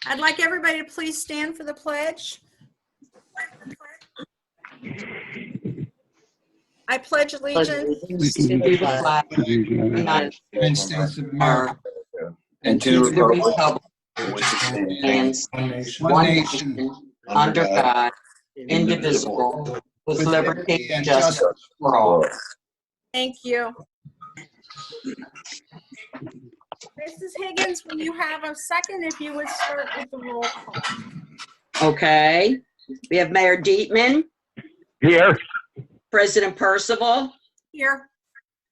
I'd like everybody to please stand for the pledge. I pledge allegiance to the flag of the United States of America and to the republic which stands one nation under God, indivisible, with liberty and justice for all. Thank you. Mrs. Higgins, will you have a second if you would start with the roll call? Okay. We have Mayor Dietman. Here. President Percival. Here.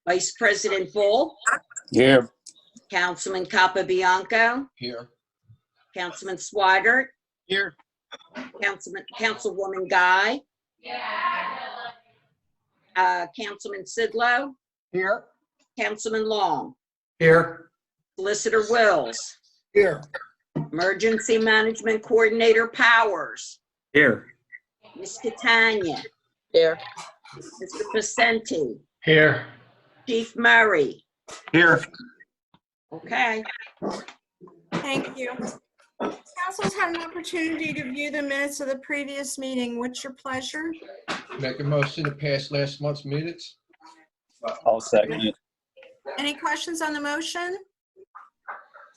Vice President Bull. Here. Councilman Capabianco. Here. Councilman Swigert. Here. Councilwoman Guy. Councilman Sidlow. Here. Councilman Long. Here. Solicitor Wills. Here. Emergency Management Coordinator Powers. Here. Ms. Catania. Here. Mr. Pacenti. Here. Chief Murray. Here. Okay. Thank you. Council's had an opportunity to view the minutes of the previous meeting. What's your pleasure? Make a motion to pass last month's minutes. I'll second it. Any questions on the motion?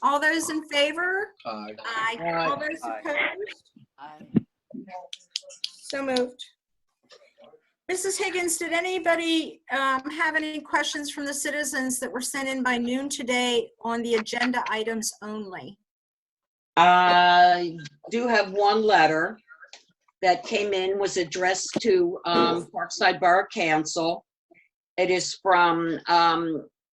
All those in favor? Aye. Aye. All those opposed? So moved. Mrs. Higgins, did anybody have any questions from the citizens that were sent in by noon today on the agenda items only? I do have one letter that came in, was addressed to Parkside Borough Council. It is from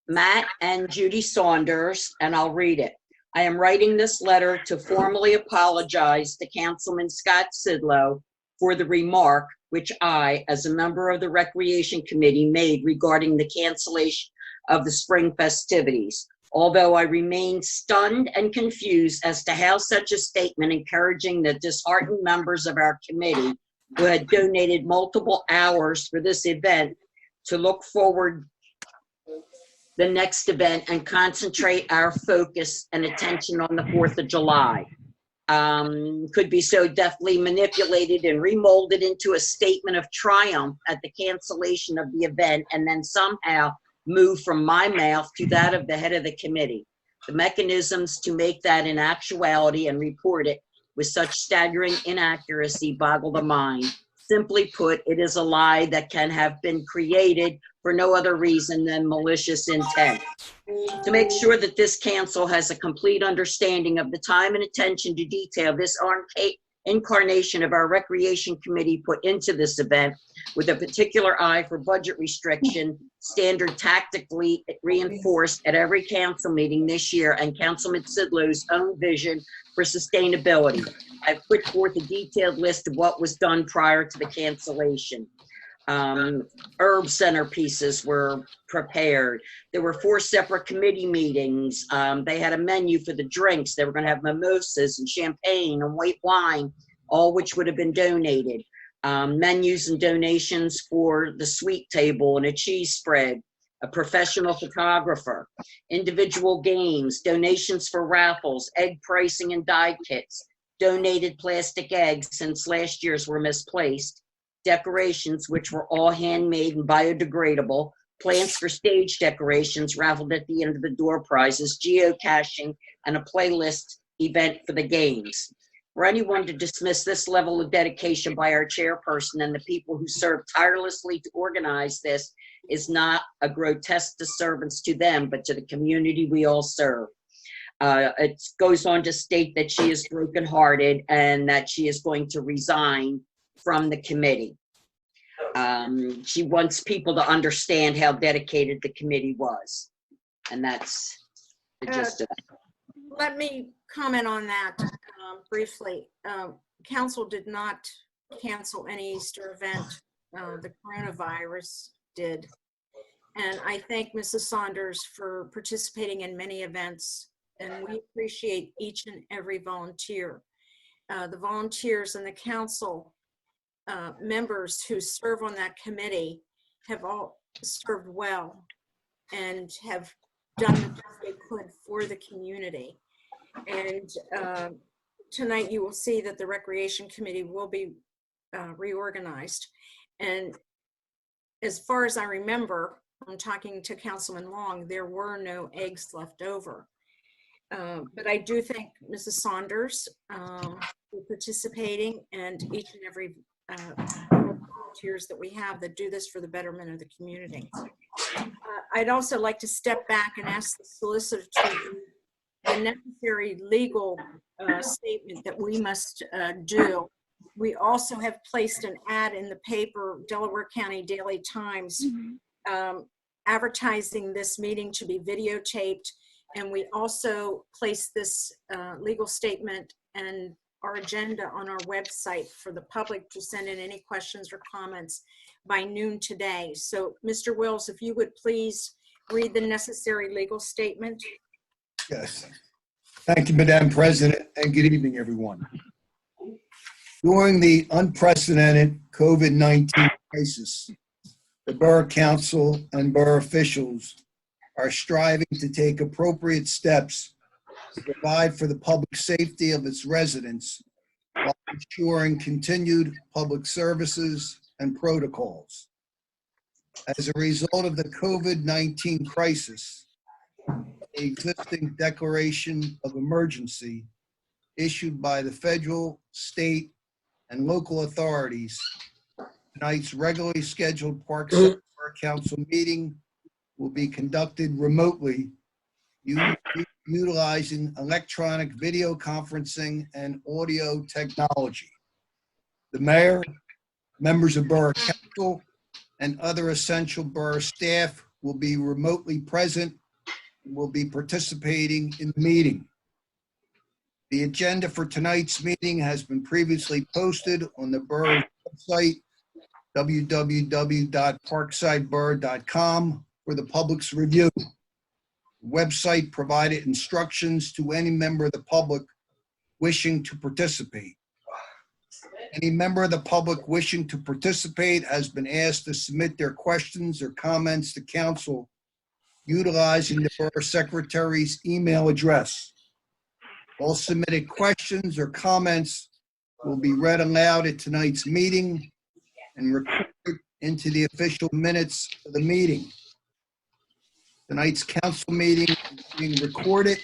Matt and Judy Saunders, and I'll read it. I am writing this letter to formally apologize to Councilman Scott Sidlow for the remark which I, as a member of the Recreation Committee, made regarding the cancellation of the spring festivities. Although I remain stunned and confused as to how such a statement encouraging the disheartened members of our committee who had donated multiple hours for this event to look forward the next event and concentrate our focus and attention on the 4th of July. Could be so deftly manipulated and remolded into a statement of triumph at the cancellation of the event and then somehow move from my mouth to that of the head of the committee. The mechanisms to make that in actuality and report it with such staggering inaccuracy boggle the mind. Simply put, it is a lie that can have been created for no other reason than malicious intent. To make sure that this council has a complete understanding of the time and attention to detail this incarnation of our Recreation Committee put into this event, with a particular eye for budget restriction, standard tactically reinforced at every council meeting this year, and Councilman Sidlow's own vision for sustainability. I've put forth a detailed list of what was done prior to the cancellation. Herb centerpieces were prepared. There were 4 separate committee meetings. They had a menu for the drinks. They were going to have mimosas and champagne and white wine, all which would have been donated. Menus and donations for the sweet table and a cheese spread, a professional photographer, individual games, donations for raffles, egg pricing and dye kits, donated plastic eggs since last year's were misplaced, decorations which were all handmade and biodegradable, plants for stage decorations raffled at the end of the door prizes, geocaching, and a playlist event for the games. For anyone to dismiss this level of dedication by our chairperson and the people who served tirelessly to organize this is not a grotesque disservice to them, but to the community we all serve. It goes on to state that she is brokenhearted and that she is going to resign from the committee. She wants people to understand how dedicated the committee was. And that's the gist of it. Let me comment on that briefly. Council did not cancel any Easter event. The coronavirus did. And I thank Mrs. Saunders for participating in many events. And we appreciate each and every volunteer. The volunteers and the council members who serve on that committee have all served well and have done the best they could for the community. And tonight you will see that the Recreation Committee will be reorganized. And as far as I remember, from talking to Councilman Long, there were no eggs left over. But I do thank Mrs. Saunders for participating, and each and every volunteers that we have that do this for the betterment of the community. I'd also like to step back and ask the solicitor to do the necessary legal statement that we must do. We also have placed an ad in the paper, Delaware County Daily Times, advertising this meeting to be videotaped. And we also placed this legal statement and our agenda on our website for the public to send in any questions or comments by noon today. So, Mr. Wills, if you would please read the necessary legal statement. Yes. Thank you, Madam President, and good evening, everyone. During the unprecedented COVID-19 crisis, the Borough Council and Borough officials are striving to take appropriate steps to provide for the public safety of its residents while ensuring continued public services and protocols. As a result of the COVID-19 crisis, the existing declaration of emergency issued by the federal, state, and local authorities, tonight's regularly scheduled Parkside Borough Council meeting will be conducted remotely utilizing electronic video conferencing and audio technology. The mayor, members of Borough Council, and other essential borough staff will be remotely present and will be participating in the meeting. The agenda for tonight's meeting has been previously posted on the borough website, www.parksideborough.com, for the public's review. The website provided instructions to any member of the public wishing to participate. Any member of the public wishing to participate has been asked to submit their questions or comments to council utilizing the borough secretary's email address. All submitted questions or comments will be read aloud at tonight's meeting and recorded into the official minutes of the meeting. Tonight's council meeting is being recorded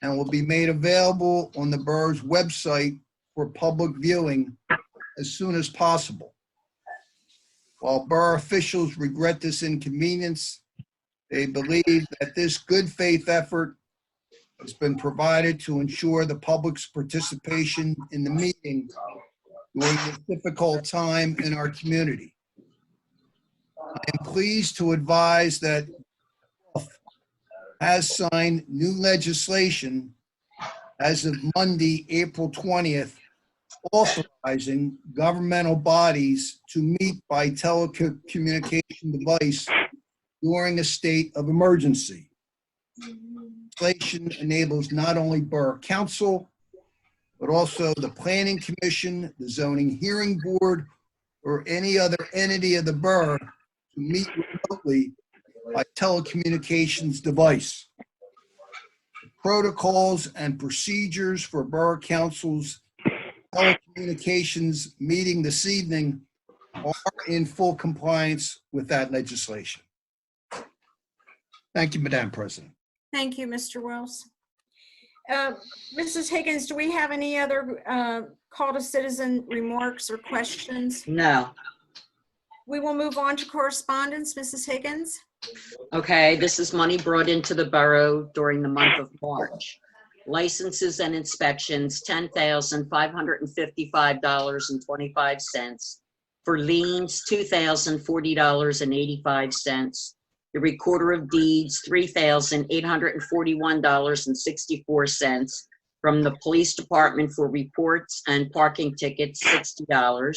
and will be made available on the borough's website for public viewing as soon as possible. While borough officials regret this inconvenience, they believe that this good faith effort has been provided to ensure the public's participation in the meeting during this difficult time in our community. I am pleased to advise that has signed new legislation as of Monday, April 20th, authorizing governmental bodies to meet by telecommunication device during a state of emergency. Legislation enables not only Borough Council, but also the Planning Commission, the Zoning Hearing Board, or any other entity of the borough to meet remotely by telecommunications device. Protocols and procedures for Borough Council's telecommunications meeting this evening are in full compliance with that legislation. Thank you, Madam President. Thank you, Mr. Wells. Mrs. Higgins, do we have any other call to citizen remarks or questions? No. We will move on to correspondence. Mrs. Higgins? Okay, this is money brought into the borough during the month of March. Licenses and inspections, $10,555.25. For liens, $2,040.85. The recorder of deeds, $3,841.64. From the police department for reports and parking tickets, $60.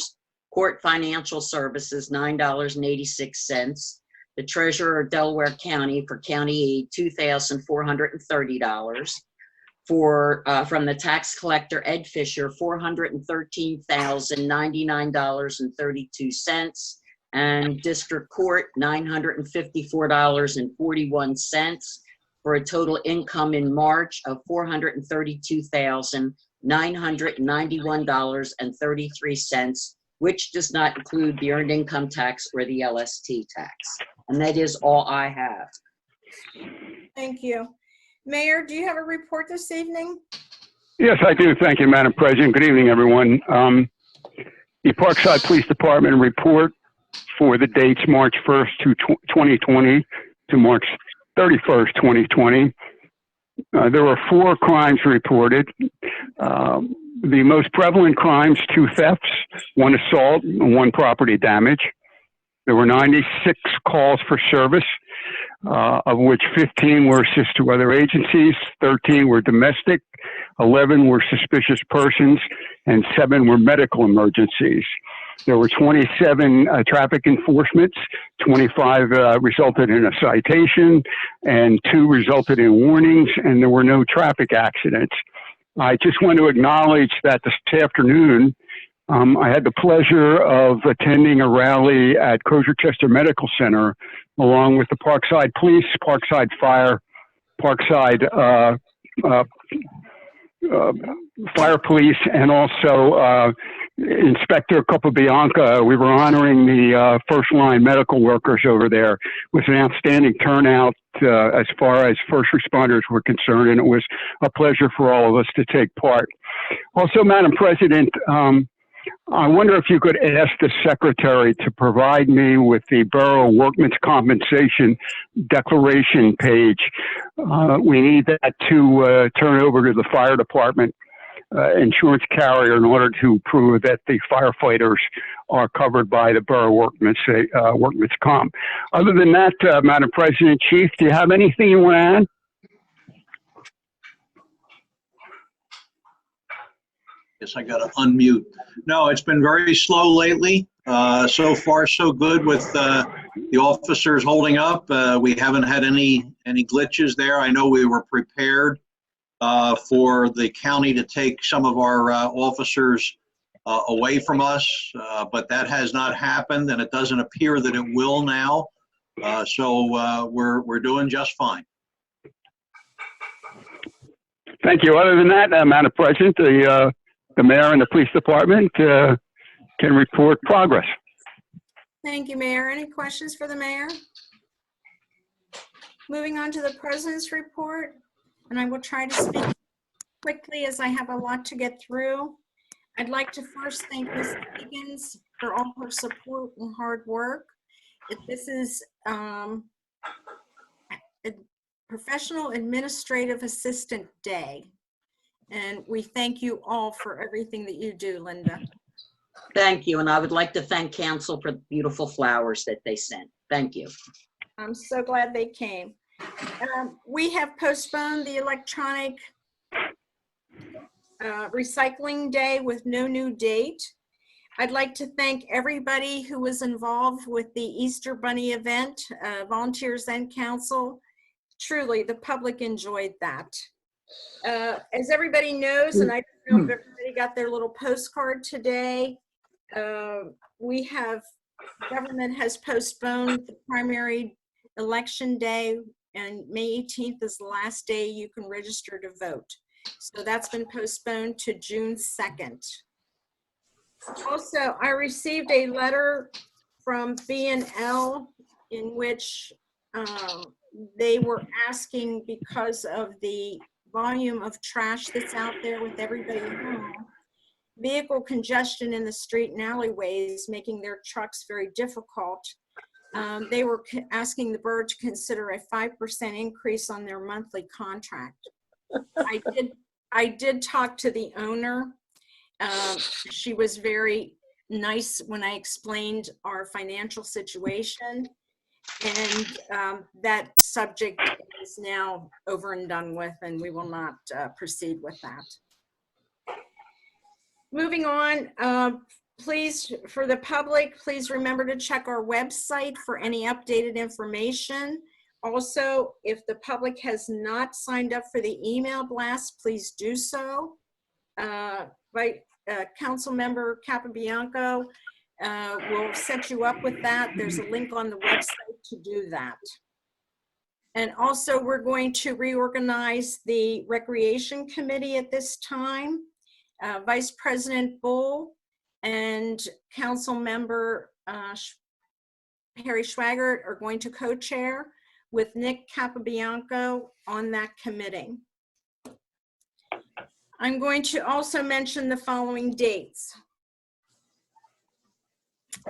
Court financial services, $9.86. The treasurer of Delaware County for county aid, $2,430. From the tax collector, Ed Fisher, $413,099.32. And district court, $954.41, for a total income in March of $432,192.32. $991.33, which does not include the earned income tax or the LST tax. And that is all I have. Thank you. Mayor, do you have a report this evening? Yes, I do. Thank you, Madam President. Good evening, everyone. The Parkside Police Department report for the dates March 1st to 2020 to March 31st, 2020. There were 4 crimes reported. The most prevalent crimes, 2 thefts, 1 assault, and 1 property damage. There were 96 calls for service, of which 15 were assist to other agencies, 13 were domestic, 11 were suspicious persons, and 7 were medical emergencies. There were 27 traffic enforcements, 25 resulted in a citation, and 2 resulted in warnings, and there were no traffic accidents. I just want to acknowledge that this afternoon, I had the pleasure of attending a rally at Crozer-Chester Medical Center, along with the Parkside Police, Parkside Fire, Parkside Fire Police, and also Inspector Capobianca. We were honoring the first-line medical workers over there. It was an outstanding turnout as far as first responders were concerned, and it was a pleasure for all of us to take part. Also, Madam President, I wonder if you could ask the Secretary to provide me with the Borough Workmen's Compensation Declaration page. We need that to turn over to the Fire Department insurance carrier in order to prove that the firefighters are covered by the Borough Workmen's Comp. Other than that, Madam President, Chief, do you have anything you want to add? Guess I got to unmute. No, it's been very slow lately. So far, so good with the officers holding up. We haven't had any glitches there. I know we were prepared for the county to take some of our officers away from us, but that has not happened, and it doesn't appear that it will now. So we're doing just fine. Thank you. Other than that, Madam President, the mayor and the police department can report progress. Thank you, Mayor. Any questions for the mayor? Moving on to the president's report, and I will try to speak quickly as I have a lot to get through. I'd like to first thank Ms. Higgins for all her support and hard work. This is a Professional Administrative Assistant Day, and we thank you all for everything that you do, Linda. Thank you, and I would like to thank council for the beautiful flowers that they sent. Thank you. I'm so glad they came. We have postponed the electronic recycling day with no new date. I'd like to thank everybody who was involved with the Easter Bunny event, volunteers and council. Truly, the public enjoyed that. As everybody knows, and I don't know if everybody got their little postcard today, government has postponed the primary election day, and May 18th is the last day you can register to vote. So that's been postponed to June 2nd. Also, I received a letter from B&L in which they were asking, because of the volume of trash that's out there with everybody home, vehicle congestion in the street and alleyways, making their trucks very difficult. They were asking the borough to consider a 5% increase on their monthly contract. I did talk to the owner. She was very nice when I explained our financial situation, and that subject is now over and done with, and we will not proceed with that. Moving on, please, for the public, please remember to check our website for any updated information. Also, if the public has not signed up for the email blast, please do so. Council member Capobianco will set you up with that. There's a link on the website to do that. And also, we're going to reorganize the Recreation Committee at this time. Vice President Bull and Council Member Harry Schwagert are going to co-chair with Nick Capabianco on that committee. I'm going to also mention the following dates.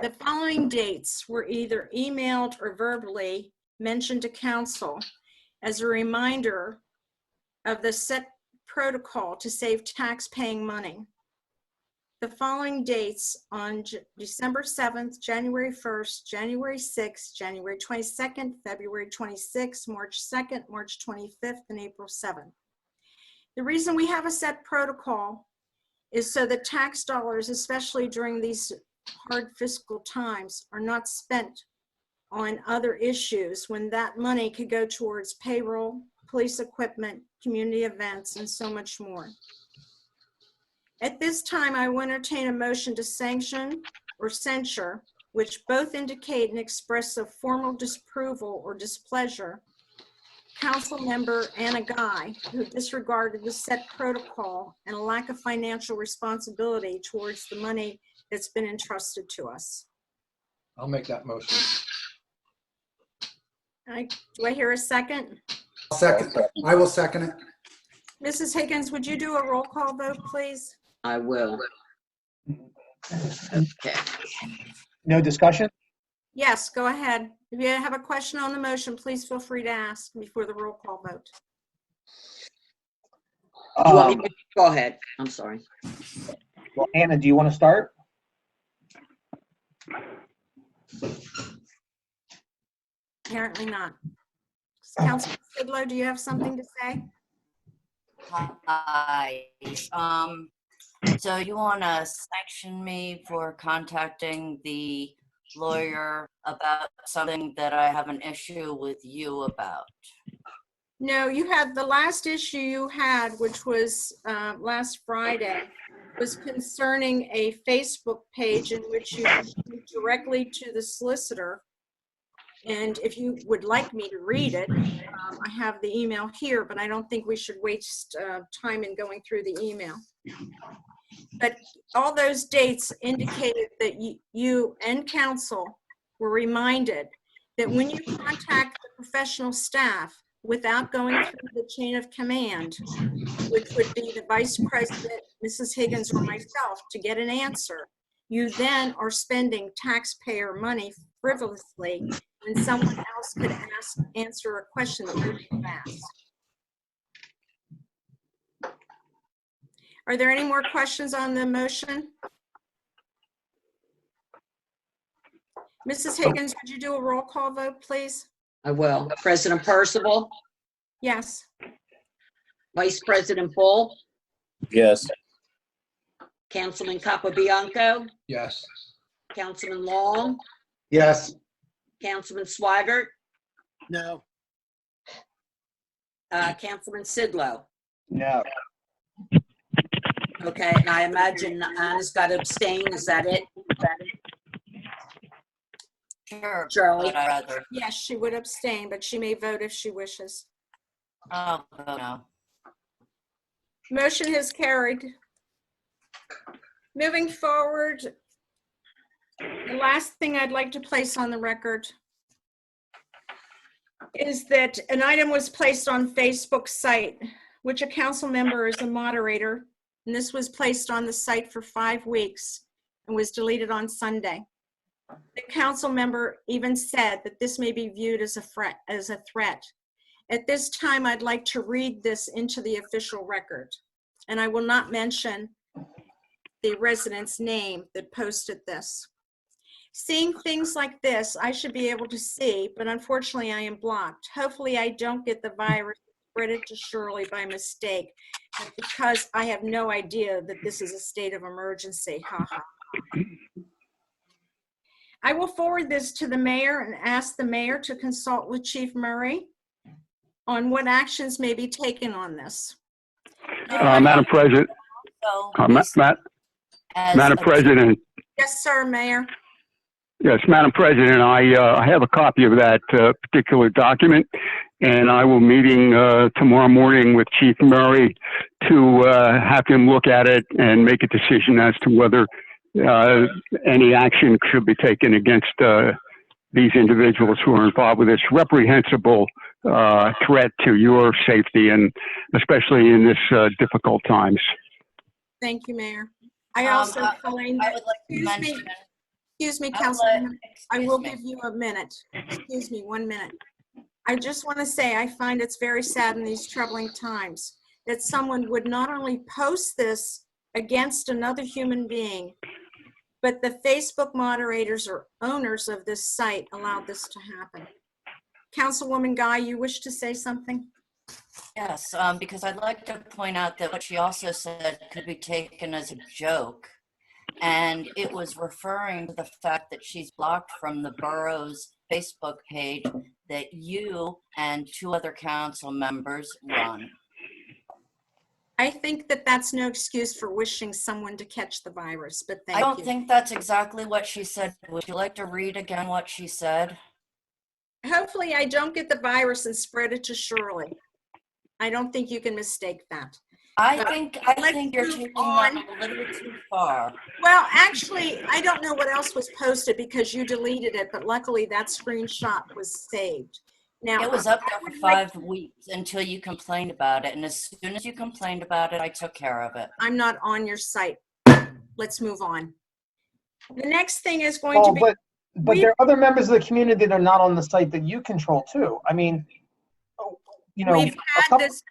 The following dates were either emailed or verbally mentioned to council as a reminder of the set protocol to save tax-paying money. The following dates on December 7th, January 1st, January 6th, January 22nd, February 26th, March 2nd, March 25th, and April 7th. The reason we have a set protocol is so that tax dollars, especially during these hard fiscal times, are not spent on other issues when that money could go towards payroll, police equipment, community events, and so much more. At this time, I will entertain a motion to sanction or censure, which both indicate and express a formal disapproval or displeasure, Council Member Anna Guy, who disregarded the set protocol and a lack of financial responsibility towards the money that's been entrusted to us. I'll make that motion. Do I hear a second? Second. I will second it. Mrs. Higgins, would you do a roll call vote, please? I will. Okay. No discussion? Yes, go ahead. If you have a question on the motion, please feel free to ask before the roll call vote. You want me to- Go ahead. I'm sorry. Well, Anna, do you want to start? Apparently not. Councilman Sidlow, do you have something to say? Hi. So you want to sanction me for contacting the lawyer about something that I have an issue with you about? No, you had the last issue you had, which was last Friday, was concerning a Facebook page in which you went directly to the solicitor. And if you would like me to read it, I have the email here, but I don't think we should waste time in going through the email. But all those dates indicated that you and council were reminded that when you contact the professional staff without going through the chain of command, which would be the vice president, Mrs. Higgins, or myself, to get an answer, you then are spending taxpayer money frivolously when someone else could answer a question that you asked. Are there any more questions on the motion? Mrs. Higgins, would you do a roll call vote, please? I will. President Percival, Yes. Vice President Bull, Yes. Councilman Capabianco, Yes. Councilman Long, Yes. Councilman Swigert, No. Councilman Sidlow. No. Okay, and I imagine Anna's got to abstain. Is that it? Sure. Shirley? But I'd rather, Yes, she would abstain, but she may vote if she wishes. oh, no. Motion is carried. Moving forward, the last thing I'd like to place on the record is that an item was placed on Facebook site, which a council member is a moderator, and this was placed on the site for 5 weeks and was deleted on Sunday. The council member even said that this may be viewed as a threat. At this time, I'd like to read this into the official record, and I will not mention the resident's name that posted this. Seeing things like this, I should be able to see, but unfortunately I am blocked. Hopefully I don't get the virus and spread it to Shirley by mistake, but because I have no idea that this is a state of emergency. Ha ha. I will forward this to the mayor and ask the mayor to consult with Chief Murray on what actions may be taken on this. Madam President, So, Madam as President, Yes, sir, Mayor. Yes, Madam President, I have a copy of that particular document, and I will meeting tomorrow morning with Chief Murray to have him look at it and make a decision as to whether any action should be taken against these individuals who are involved with this reprehensible threat to your safety, and especially in this difficult times. Thank you, Mayor. I also find I that, would like to mention. excuse me, I would Councilwoman, I will excuse give you a minute. Excuse me, 1 minute. I just want to say, I find it's very sad in these troubling times that someone would not only post this against another human being, but the Facebook moderators or owners of this site allowed this to happen. Councilwoman Guy, you wish to say something? Yes, because I'd like to point out that what she also said could be taken as a joke. And it was referring to the fact that she's blocked from the borough's Facebook page that you and 2 other council members run. I think that that's no excuse for wishing someone to catch the virus, but thank I you. don't think that's exactly what she said. Would you like to read again what she said? Hopefully I don't get the virus and spread it to Shirley. I don't think you can mistake that. I But think you're move taking on. that a little too far. Well, actually, I don't know what else was posted because you deleted it, but luckily that screenshot was saved. Now, It was up I there would for like- 5 weeks until you complained about it. And as soon as you complained about it, I took care of it. I'm not on your site. Let's move on. The next thing is going to Oh, be, but there are other members of the community that are not on the site that you control too. I mean, you know, we've had this,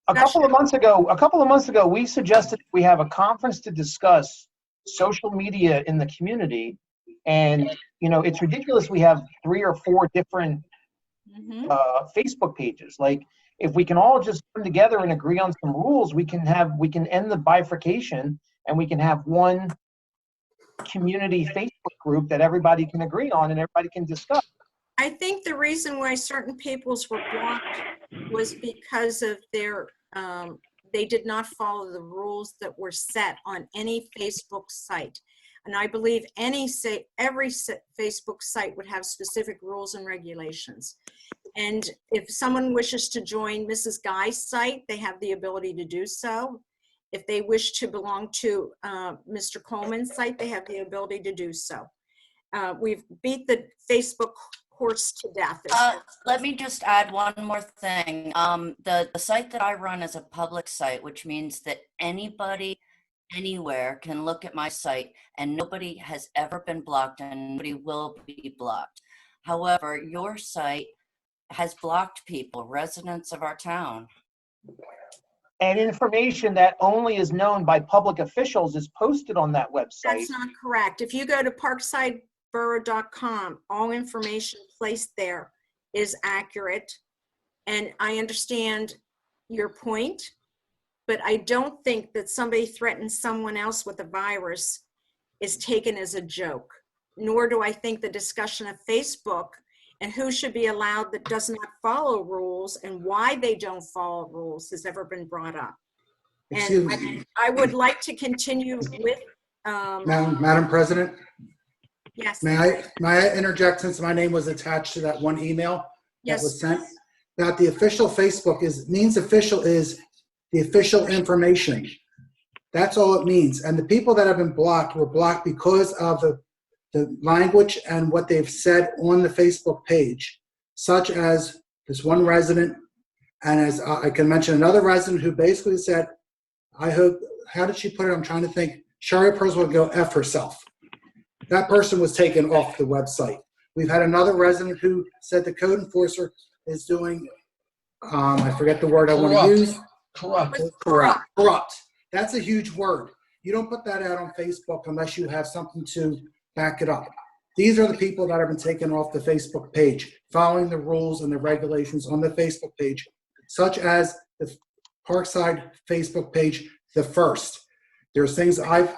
a couple of months ago, we suggested we have a conference to discuss social media in the community. And, you know, it's ridiculous. We have 3 or 4 different Facebook pages. Like, if we can all just come together and agree on some rules, we can end the bifurcation, and we can have one community Facebook group that everybody can agree on and everybody can discuss. I think the reason why certain people's were blocked was because of their, they did not follow the rules that were set on any Facebook site. And I believe every Facebook site would have specific rules and regulations. And if someone wishes to join Mrs. Guy's site, they have the ability to do so. If they wish to belong to Mr. Coleman's site, they have the ability to do so. We've beat the Facebook horse to death. Let me just add one more thing. The site that I run is a public site, which means that anybody anywhere can look at my site, and nobody has ever been blocked and nobody will be blocked. However, your site has blocked people, residents of our town. And information that only is known by public officials is posted on that website. That's not correct. If you go to parksideborough.com, all information placed there is accurate. And I understand your point, but I don't think that somebody threatens someone else with a virus is taken as a joke. Nor do I think the discussion of Facebook and who should be allowed that does not follow rules and why they don't follow rules has ever been brought up. Excuse And me. I would like to continue with. Madam President, Yes. may I interject, since my name was attached to that one email that Yes. was sent? That the official Facebook means official is the official information. That's all it means. And the people that have been blocked were blocked because of the language and what they've said on the Facebook page, such as this one resident, and as I can mention another resident who basically said, I hope, how did she put it? I'm trying to think. Shari person would go F herself. That person was taken off the website. We've had another resident who said the code enforcer is doing, I forget the word I want to use. Corrupt. That's a huge word. You don't put that out on Facebook unless you have something to back it up. These are the people that have been taken off the Facebook page, following the rules and the regulations on the Facebook page, such as the Parkside Facebook page, the first. There's things I've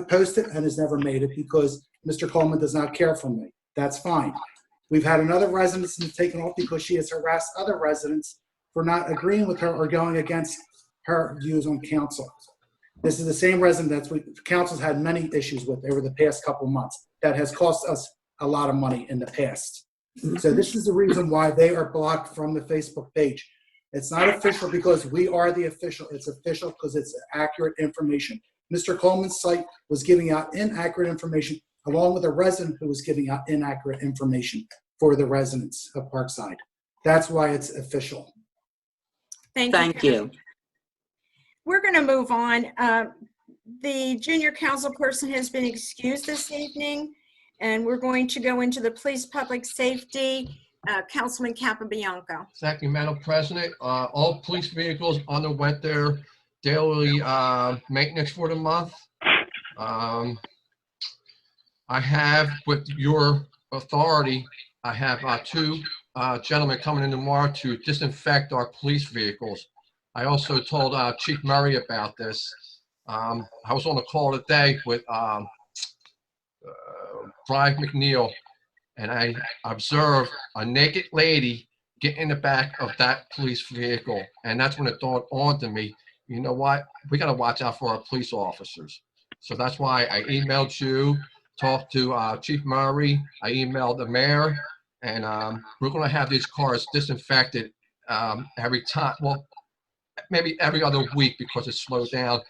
posted and has never made it because Mr. Coleman does not care for me. That's fine. We've had another resident who's taken off because she has harassed other residents for not agreeing with her or going against her views on council. This is the same resident that council's had many issues with over the past couple months that has cost us a lot of money in the past. So this is the reason why they are blocked from the Facebook page. It's not official because we are the official. It's official because it's accurate information. Mr. Coleman's site was giving out inaccurate information along with a resident who was giving out inaccurate information for the residents of Parkside. That's why it's official. Thank you. We're going to move on. The junior council person has been excused this evening, and we're going to go into the police public safety. Councilman Capabianco. Thank you, Madam President. All police vehicles underwent their daily maintenance for the month. I have, with your authority, I have two gentlemen coming in tomorrow to disinfect our police vehicles. I also told Chief Murray about this. I was on a call today with Brian McNeil, and I observed a naked lady get in the back of that police vehicle. And that's when it dawned on to me, you know what? We got to watch out for our police officers. So that's why I emailed you, talked to Chief Murray, I emailed the mayor, and we're going to have these cars disinfected every time, well, maybe every other week because it's slowed down.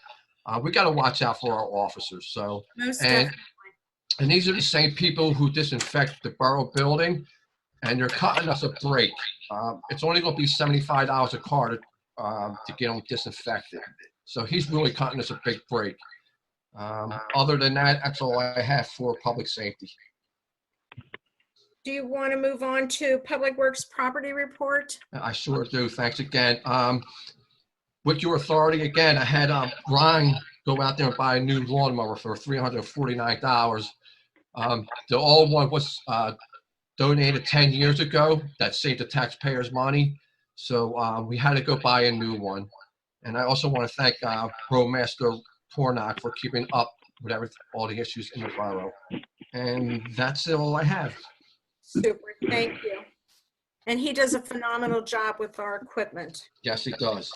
We got to watch out for our officers. So, and these are the same people who disinfect the Borough building, and they're cutting us a break. It's only going to be $75 a car to get them disinfected. So he's really cutting us a big break. Other than that, that's all I have for public safety. Do you want to move on to Public Works property report? I sure do. Thanks again. With your authority, again, I had Ryan go out there and buy a new lawnmower for $349. The old one was donated 10 years ago. That saved the taxpayers money. So we had to go buy a new one. And I also want to thank Master Pornock for keeping up with all the issues in the borough. And that's all I have. Super, thank you. And he does a phenomenal job with our equipment. Yes, he does.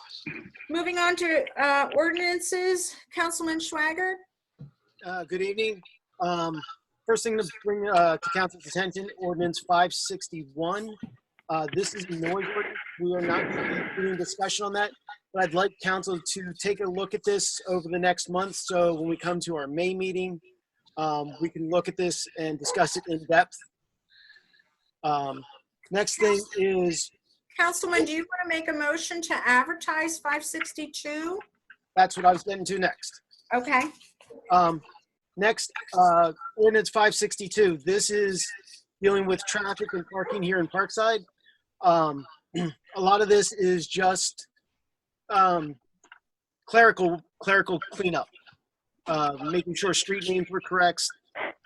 Moving on to ordinances, Councilman Schwager. Good evening. First thing to bring to council's attention, ordinance 561. This is a noise ordinance. We are not going to be doing discussion on that, but I'd like council to take a look at this over the next month. So when we come to our May meeting, we can look at this and discuss it in depth. Next thing is. Councilman, do you want to make a motion to advertise 562? That's what I was getting to next. Okay. Next, ordinance 562. This is dealing with traffic and parking here in Parkside. A lot of this is just clerical cleanup, making sure street names were correct,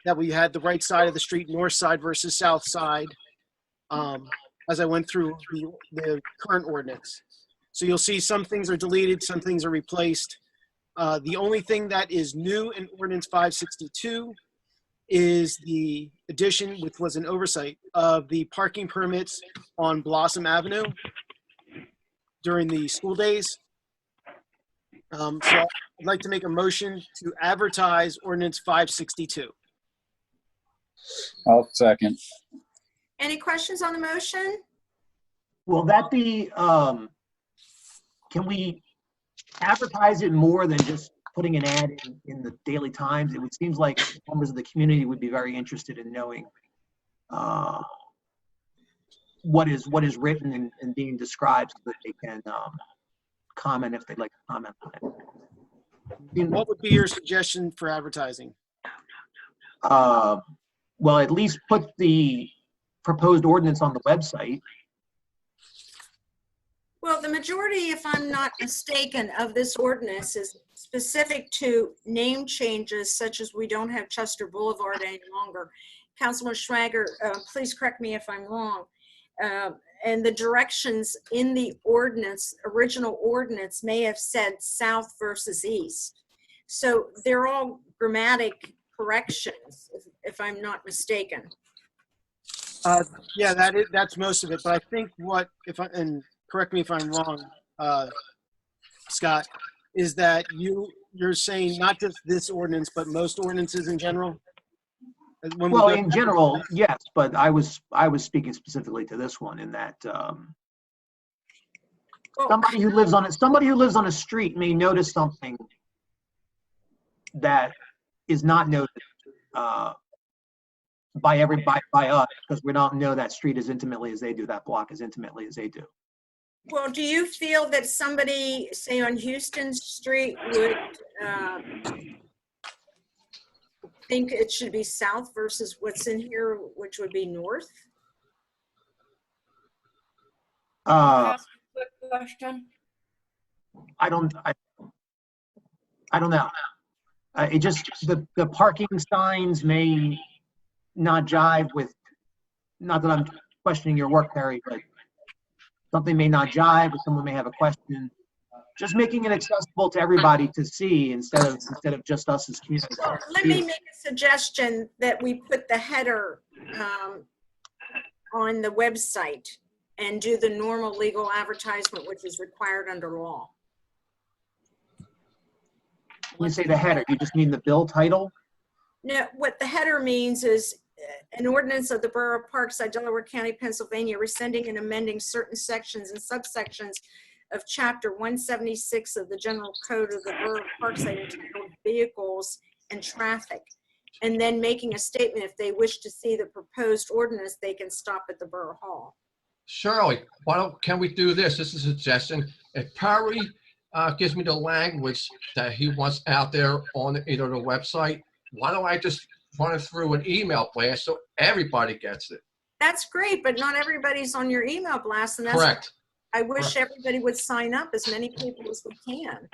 that we had the right side of the street, north side versus south side, as I went through the current ordinance. So you'll see some things are deleted, some things are replaced. The only thing that is new in ordinance 562 is the addition, which was an oversight, of the parking permits on Blossom Avenue during the school days. So I'd like to make a motion to advertise ordinance 562. I'll second. Any questions on the motion? Will that be, can we advertise it more than just putting an ad in the Daily Times? It seems like members of the community would be very interested in knowing what is written and being described, so that they can comment if they'd like to comment on it. What would be your suggestion for advertising? Well, at least put the proposed ordinance on the website. Well, the majority, if I'm not mistaken, of this ordinance is specific to name changes, such as we don't have Chester Boulevard any longer. Councilman Schwager, please correct me if I'm wrong. And the directions in the ordinance, original ordinance, may have said south versus east. So they're all grammatic corrections, if I'm not mistaken. Yeah, that's most of it. But I think and correct me if I'm wrong, Scott, is that you're saying not just this ordinance, but most ordinances in general? When we Well, go- in general, yes, but I was speaking specifically to this one in that Well, somebody who lives on a street may notice something that is not noticed by us, because we don't know that street as intimately as they do, that block as intimately as they do. well, do you feel that somebody, say on Houston Street, would think it should be south versus what's in here, which would be north? Can I Uh, ask a quick question? I don't know. It just, the parking signs may not jive with, not that I'm questioning your work, Perry, but something may not jive, or someone may have a question. Just making it accessible to everybody to see instead of just us as community. Well, let me make a suggestion that we put the header on the website and do the normal legal advertisement, which is required under law. When you say the header, you just mean the bill title? No, what the header means is an ordinance of the Borough of Parkside, Delaware County, Pennsylvania, rescinding and amending certain sections and subsections of Chapter 176 of the General Code of the Borough of Parkside entitled Vehicles and Traffic, and then making a statement if they wish to see the proposed ordinance, they can stop at the Borough Hall. Shirley, can we do this? This is a suggestion. If Perry gives me the language that he wants out there on either the website, why don't I just run it through an email blast so everybody gets it? That's great, but not everybody's on your email blast, and that's Correct. I wish everybody would sign up, as many people as we can.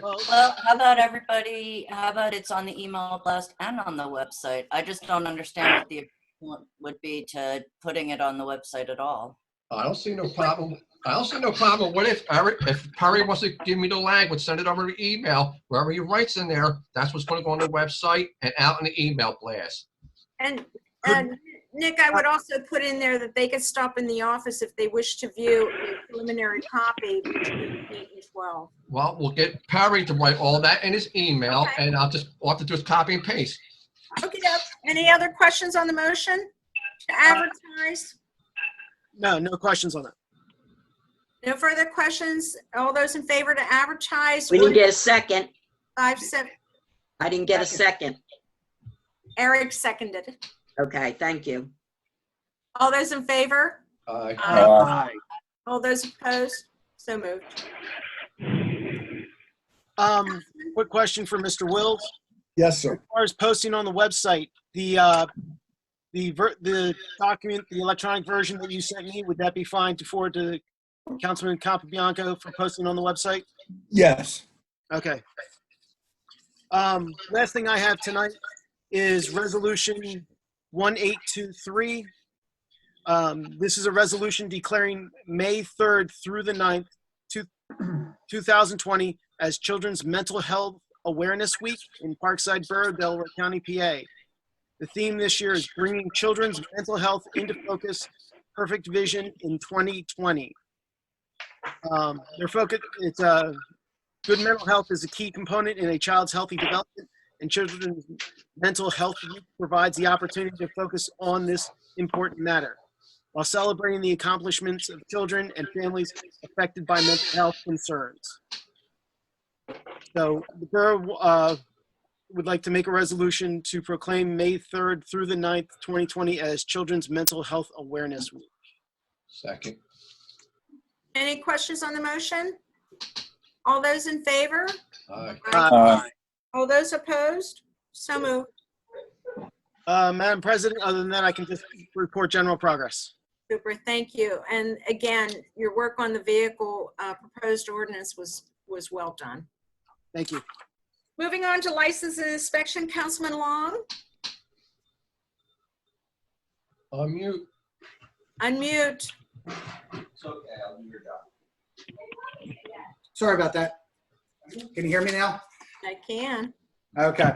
Well, how about it's on the email blast and on the website? I just don't understand what the equivalent would be to putting it on the website at all. I don't see no problem. I don't see no problem. What if Perry wants to give me the language, send it over to email, wherever he writes in there, that's what's going to go on the website and out in the email blast. And Nick, I would also put in there that they could stop in the office if they wish to view a preliminary copy between 8 and 12. Well, we'll get Perry to write all that in his email, and all I have to do is copy and paste. Okay, any other questions on the motion to advertise? No questions on that. No further questions? All those in favor to advertise? We didn't get a second. 5-7. I didn't get a second. Eric seconded it. Okay, thank you. All those in favor? Aye. All those opposed? So moved. Quick question for Mr. Wills. Yes, sir. As far as posting on the website, the document, the electronic version that you sent me, would that be fine to forward to Councilman Capabianco for posting on the website? Yes. Okay. Last thing I have tonight is Resolution 1823. This is a resolution declaring May 3rd through the 9th, 2020 as Children's Mental Health Awareness Week in Parkside Borough, Delaware County, PA. The theme this year is bringing children's mental health into focus, perfect vision in 2020. Their focus, it's good mental health is a key component in a child's healthy development, and Children's Mental Health Week provides the opportunity to focus on this important matter, while celebrating the accomplishments of children and families affected by mental health concerns. So the borough would like to make a resolution to proclaim May 3rd through the 9th, 2020 as Children's Mental Health Awareness Week. Second. Any questions on the motion? All those in favor? Aye. All those opposed? So moved. Madam President, other than that, I can just report general progress. Super, thank you. And again, your work on the vehicle proposed ordinance was well done. Thank you. Moving on to license and inspection, Councilman Long. Unmute. Unmute. It's okay, I'll do your job. Sorry about that. Can you hear me now? I can. Okay.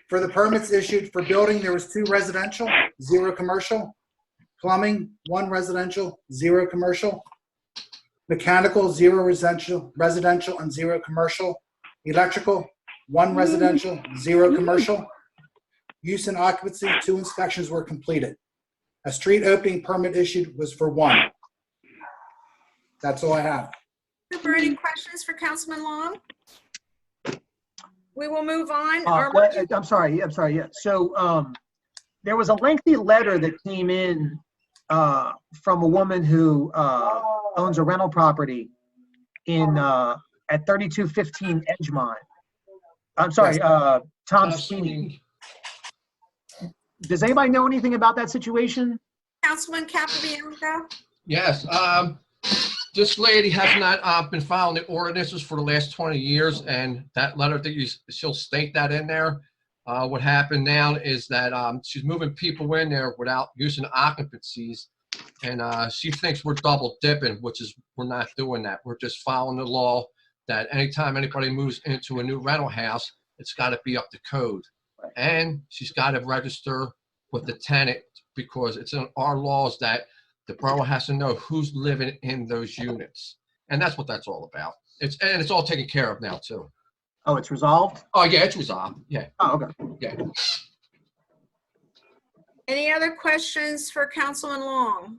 For the permits issued for building, there was 2 residential, 0 commercial. Plumbing, 1 residential, 0 commercial. Mechanical, 0 residential and 0 commercial. Electrical, 1 residential, 0 commercial. Use and occupancy, 2 inspections were completed. A street opening permit issued was for 1. That's all I have. Super, any questions for Councilman Long? We will move on. I'm sorry. Yeah. So there was a lengthy letter that came in from a woman who owns a rental property in at 3215 Edgemont. I'm sorry, Tom Sweeney. Does anybody know anything about that situation? Councilman Capabianco? Yes, this lady has not been filing the ordinances for the last 20 years, and that letter that she'll state that in there. What happened now is that she's moving people in there without using occupancies, and she thinks we're double dipping, which is we're not doing that. We're just following the law that anytime anybody moves into a new rental house, it's got to be up to code, and she's got to register with the tenant because it's in our laws that the borough has to know who's living in those units, and that's what that's all about. It's all taken care of now too. Oh, it's resolved? Oh yeah, it's resolved. Yeah. Oh, okay. Yeah. Any other questions for Councilman Long?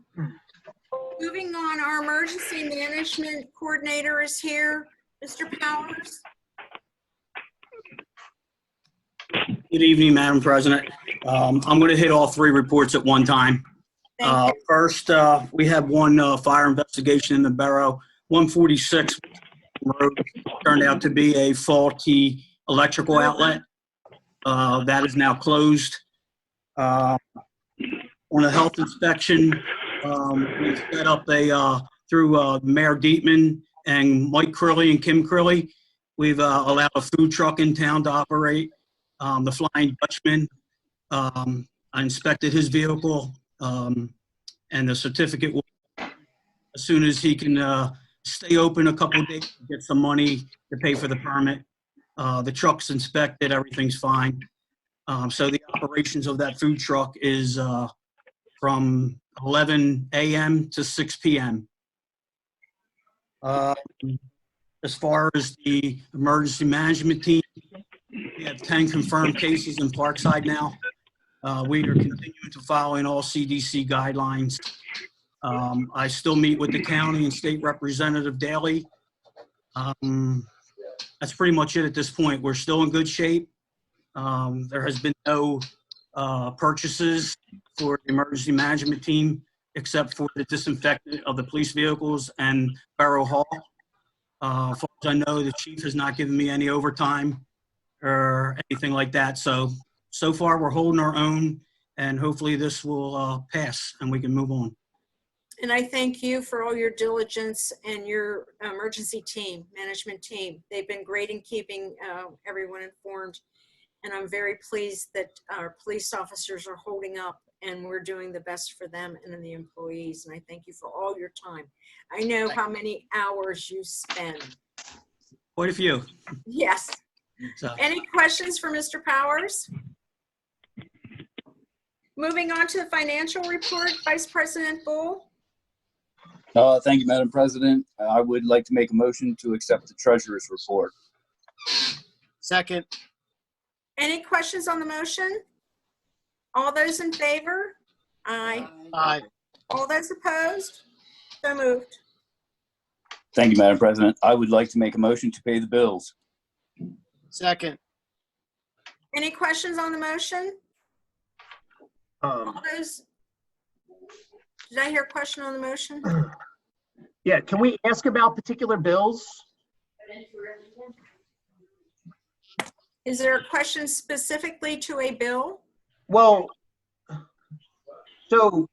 Moving on, our emergency management coordinator is here. Mr. Powers? Good evening, Madam President. I'm going to hit all 3 reports at one time. First, we have one fire investigation in the borough. 146 road turned out to be a faulty electrical outlet. That is now closed. On a health inspection, we set up through Mayor Dietman and Mike Curley and Kim Curley. We've allowed a food truck in town to operate. The Flying Dutchman. I inspected his vehicle, and the certificate will, as soon as he can stay open a couple of days, get some money to pay for the permit. The truck's inspected, everything's fine. So the operations of that food truck is from 11 a.m. to 6 p.m. As far as the emergency management team, we have 10 confirmed cases in Parkside now. We are continuing to follow in all CDC guidelines. I still meet with the county and state representative daily. That's pretty much it at this point. We're still in good shape. There has been no purchases for the emergency management team except for the disinfectant of the police vehicles and Borough Hall. As far as I know, the chief has not given me any overtime or anything like that. So far we're holding our own, and hopefully this will pass and we can move on. And I thank you for all your diligence and your emergency team, management team. They've been great in keeping everyone informed. And I'm very pleased that our police officers are holding up and we're doing the best for them and the employees. And I thank you for all your time. I know how many hours you spend. Quite a few. Yes. So. Any questions for Mr. Powers? Moving on to the financial report, Vice President Bull. Thank you, Madam President. I would like to make a motion to accept the treasurer's report. Second. Any questions on the motion? All those in favor? Aye. Aye. All those opposed? So moved. Thank you, Madam President. I would like to make a motion to pay the bills. Second. Any questions on the motion? All those, did I hear a question on the motion? Yeah, can we ask about particular bills? Is there a question specifically to a bill? Well, so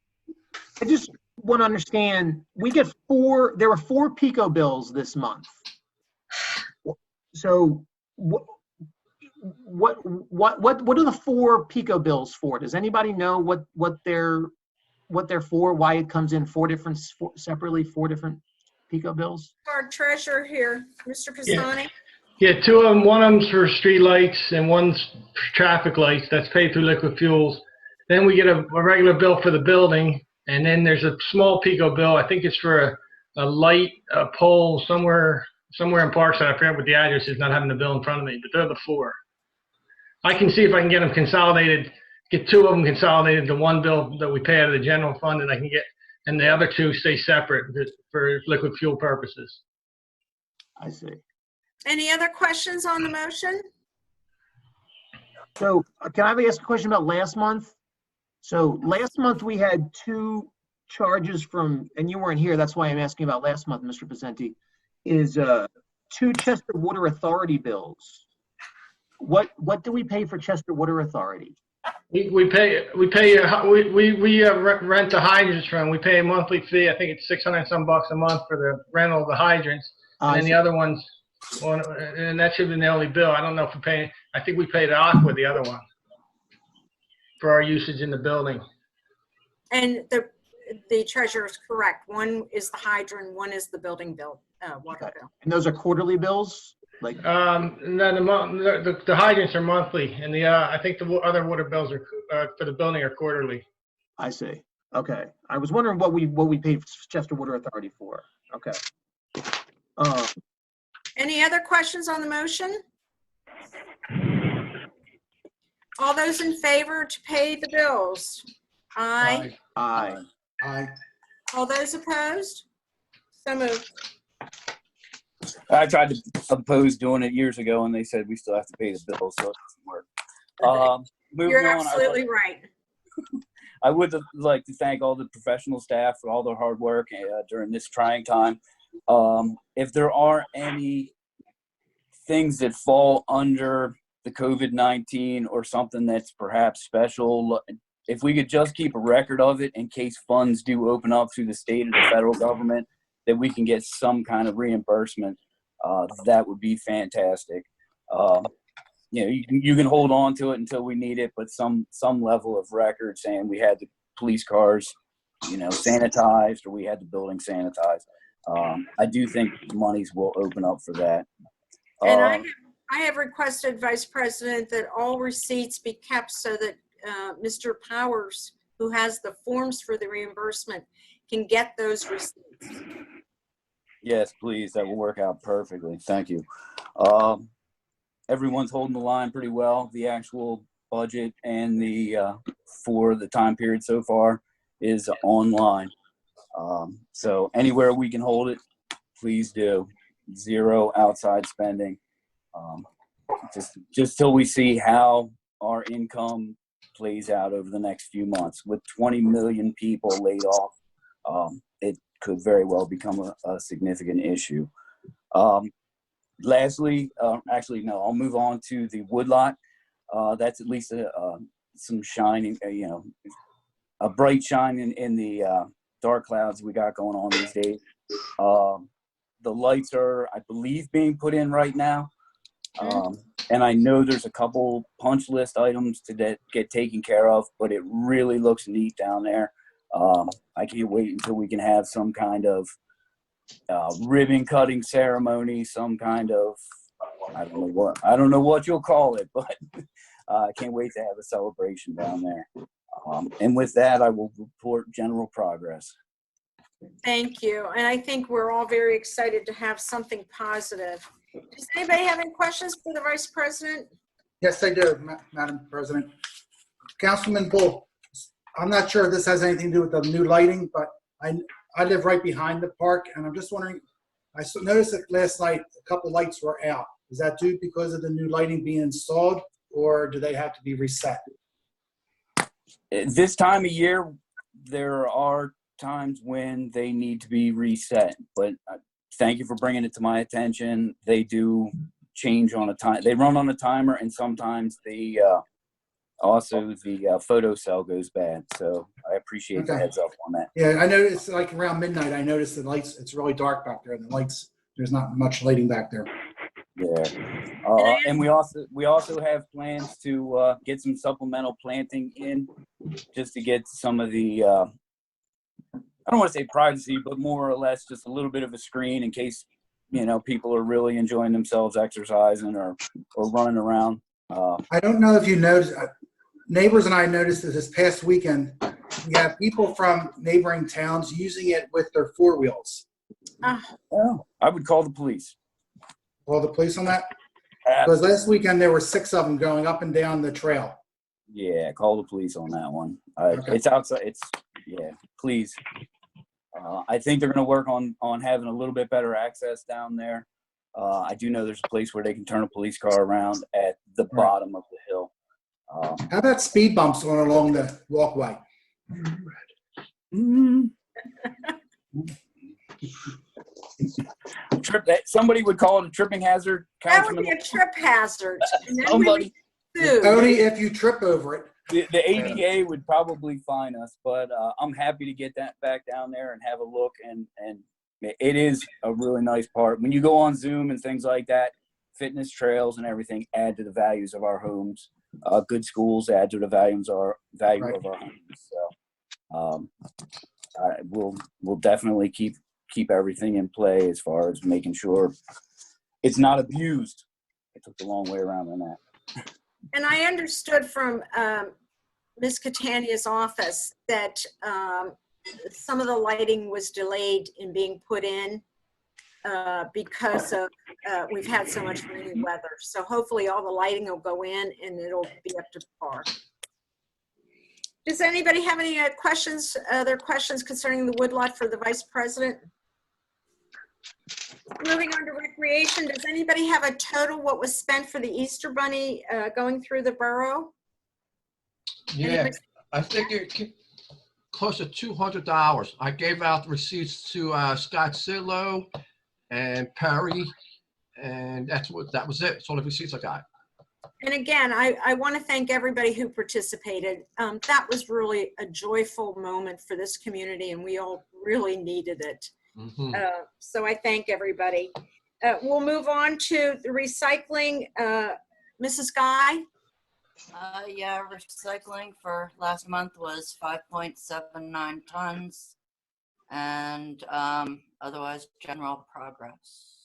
I just want to understand, we get there were 4 PICO bills this month. So what are the 4 PICO bills for? Does anybody know what they're for? Why it comes in 4 different PICO bills? Our treasurer here, Mr. Pisani. Yeah, 2 of them. One of them's for street lights and one's for traffic lights. That's paid through liquid fuels. Then we get a regular bill for the building, and then there's a small PICO bill. I think it's for a light pole somewhere in Parkside. I forget what the address is. Not having the bill in front of me, but they're the 4. I can see if I can get them consolidated, get two of them consolidated to one bill that we pay out of the general fund, and I can get, and the other two stay separate for liquid fuel purposes. I see. Any other questions on the motion? So can I ask a question about last month? So last month we had two charges from, and you weren't here, that's why I'm asking about last month, Mr. Pacenti, is two Chester Water Authority bills. What do we pay for Chester Water Authority? We rent the hydrants from. We pay a monthly fee. I think it's 600 and some bucks a month for the rental of the hydrants, and then the other ones, well, and that should have been the only bill. I don't know if we pay. I think we paid Aqua the other one for our usage in the building. And the treasurer is correct. One is the hydrant, one is the building bill, water bill. And those are quarterly bills? Like No, the hydrants are monthly, and I think the other water bills are for the building are quarterly. I see. Okay. I was wondering what we paid Chester Water Authority for. Okay. Any other questions on the motion? All those in favor to pay the bills? Aye. Aye. Aye. All those opposed? So moved. I tried to oppose doing it years ago, and they said we still have to pay the bill, so it doesn't work. You're absolutely right. I would like to thank all the professional staff for all their hard work during this trying time. If there are any things that fall under the COVID-19 or something that's perhaps special, if we could just keep a record of it in case funds do open up through the state or the federal government, that we can get some kind of reimbursement, that would be fantastic. You can hold on to it until we need it, but some level of record saying we had the police cars, sanitized, or we had the building sanitized. I do think monies will open up for that. And I have requested, Vice President, that all receipts be kept so that Mr. Powers, who has the forms for the reimbursement, can get those receipts. Yes, please. That will work out perfectly. Thank you. Everyone's holding the line pretty well. The actual budget and for the time period so far is online. So anywhere we can hold it, please do. Zero outside spending. Just till we see how our income plays out over the next few months. With 20 million people laid off, it could very well become a significant issue. Lastly, actually, no, I'll move on to the woodlot. That's at least some shining, a bright shine in the dark clouds we got going on these days. The lights are, I believe, being put in right now. And I know there's a couple punch list items to get taken care of, but it really looks neat down there. I can't wait until we can have some kind of ribbon cutting ceremony, some kind of, I don't know what you'll call it, but I can't wait to have a celebration down there. And with that, I will report general progress. Thank you. And I think we're all very excited to have something positive. Does anybody have any questions for the Vice President? Yes, I do, Madam President. Councilman Bull, I'm not sure if this has anything to do with the new lighting, but I live right behind the park, and I'm just wondering, I noticed that last night a couple lights were out. Is that due because of the new lighting being installed, or do they have to be reset? This time of year, there are times when they need to be reset, but thank you for bringing it to my attention. They do change on a time. They run on a timer, and sometimes also the photo cell goes bad. So I appreciate the heads up on that. Yeah, I noticed like around midnight, I noticed the lights, it's really dark back there. The lights, there's not much lighting back there. Yeah. And we also have plans to get some supplemental planting in just to get some of the, I don't want to say privacy, but more or less just a little bit of a screen in case, people are really enjoying themselves exercising or running around. I don't know if you noticed, neighbors and I noticed that this past weekend, we have people from neighboring towns using it with their four wheels. Oh, I would call the police. Call the police on that? Because last weekend there were 6 of them going up and down the trail. Yeah, call the police on that one. Okay. It's outside. Yeah, please. I think they're going to work on having a little bit better access down there. I do know there's a place where they can turn a police car around at the bottom of the hill. How about speed bumps going along the walkway? Somebody would call it a tripping hazard. That would be a trip hazard. And then we Somebody. would sue. Only if you trip over it. The ADA would probably fine us, but I'm happy to get that back down there and have a look. And it is a really nice part. When you go on Zoom and things like that, fitness trails and everything add to the values of our homes. Good schools add to the value of our homes. So we'll definitely keep everything in play as far as making sure it's not abused. It took the long way around on that. And I understood from Ms. Catania's office that some of the lighting was delayed in being put in because of we've had so much rainy weather. So hopefully all the lighting will go in and it'll be up to par. Does anybody have any questions, other questions concerning the woodlot for the vice president? Moving on to recreation, does anybody have a total what was spent for the Easter Bunny going through the borough? Yeah, Anybody? I think it close to $200. I gave out the receipts to Scott Sidlow and Perry, and that was it. It's all the receipts I got. And again, I want to thank everybody who participated. That was really a joyful moment for this community, and we all really needed it. Mm-hmm. So I thank everybody. We'll move on to the recycling. Mrs. Guy? Yeah, recycling for last month was 5.79 tons, and otherwise general progress.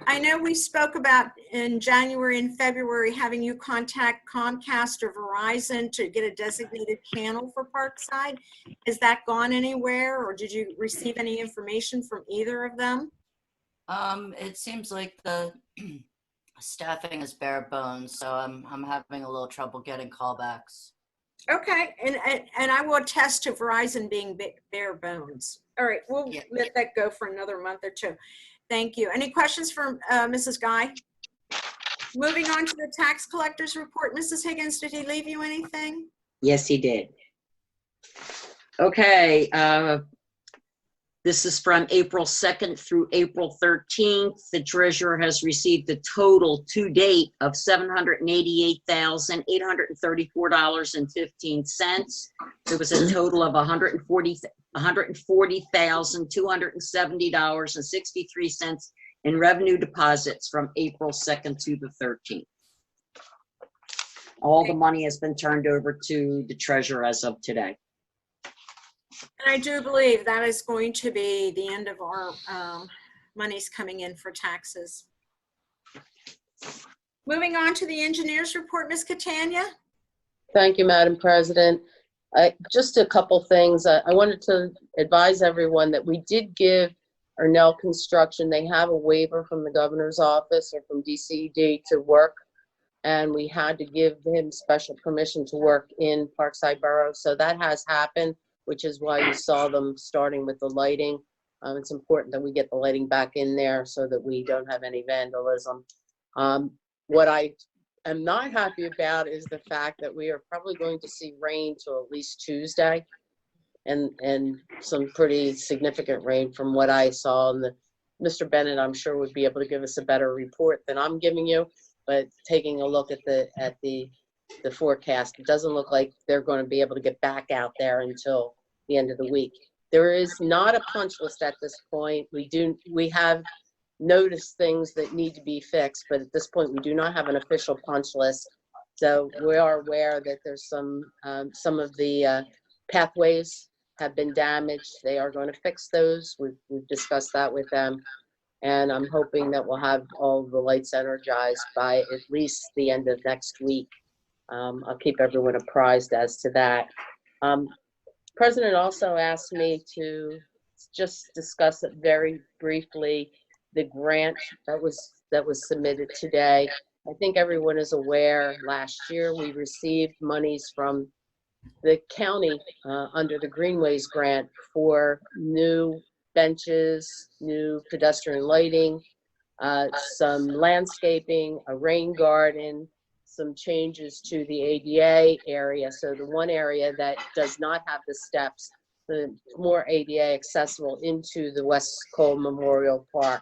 I know we spoke about in January and February having you contact Comcast or Verizon to get a designated channel for Parkside. Has that gone anywhere, or did you receive any information from either of them? It seems like the staffing is bare bones, so I'm having a little trouble getting callbacks. Okay, and I will attest to Verizon being bare bones. All right, we'll let that go for another month or two. Thank you. Any questions from Mrs. Guy? Moving on to the tax collector's report. Mrs. Higgins, did he leave you anything? Yes, he did. Okay, this is from April 2nd through April 13th. The treasurer has received a total to date of $788,834.15. There was a total of $140,270.63 in revenue deposits from April 2nd to the 13th. All the money has been turned over to the treasurer as of today. And I do believe that is going to be the end of our monies coming in for taxes. Moving on to the engineer's report, Ms. Catania. Thank you, Madam President. Just a couple things. I wanted to advise everyone that we did give Arnell Construction, they have a waiver from the governor's office or from DCD to work, and we had to give him special permission to work in Parkside Borough. So that has happened, which is why you saw them starting with the lighting. It's important that we get the lighting back in there so that we don't have any vandalism. What I am not happy about is the fact that we are probably going to see rain till at least Tuesday, and some pretty significant rain from what I saw. And Mr. Bennett, I'm sure, would be able to give us a better report than I'm giving you. But taking a look at the forecast, it doesn't look like they're going to be able to get back out there until the end of the week. There is not a punch list at this point. We have noticed things that need to be fixed, but at this point we do not have an official punch list. So we are aware that there's some of the pathways have been damaged. They are going to fix those. We've discussed that with them, and I'm hoping that we'll have all the lights energized by at least the end of next week. I'll keep everyone apprised as to that. President also asked me to just discuss it very briefly, the grant that was submitted today. I think everyone is aware, last year we received monies from the county under the Greenways grant for new benches, new pedestrian lighting, some landscaping, a rain garden, some changes to the ADA area. So the one area that does not have the steps, the more ADA accessible into the West Cole Memorial Park.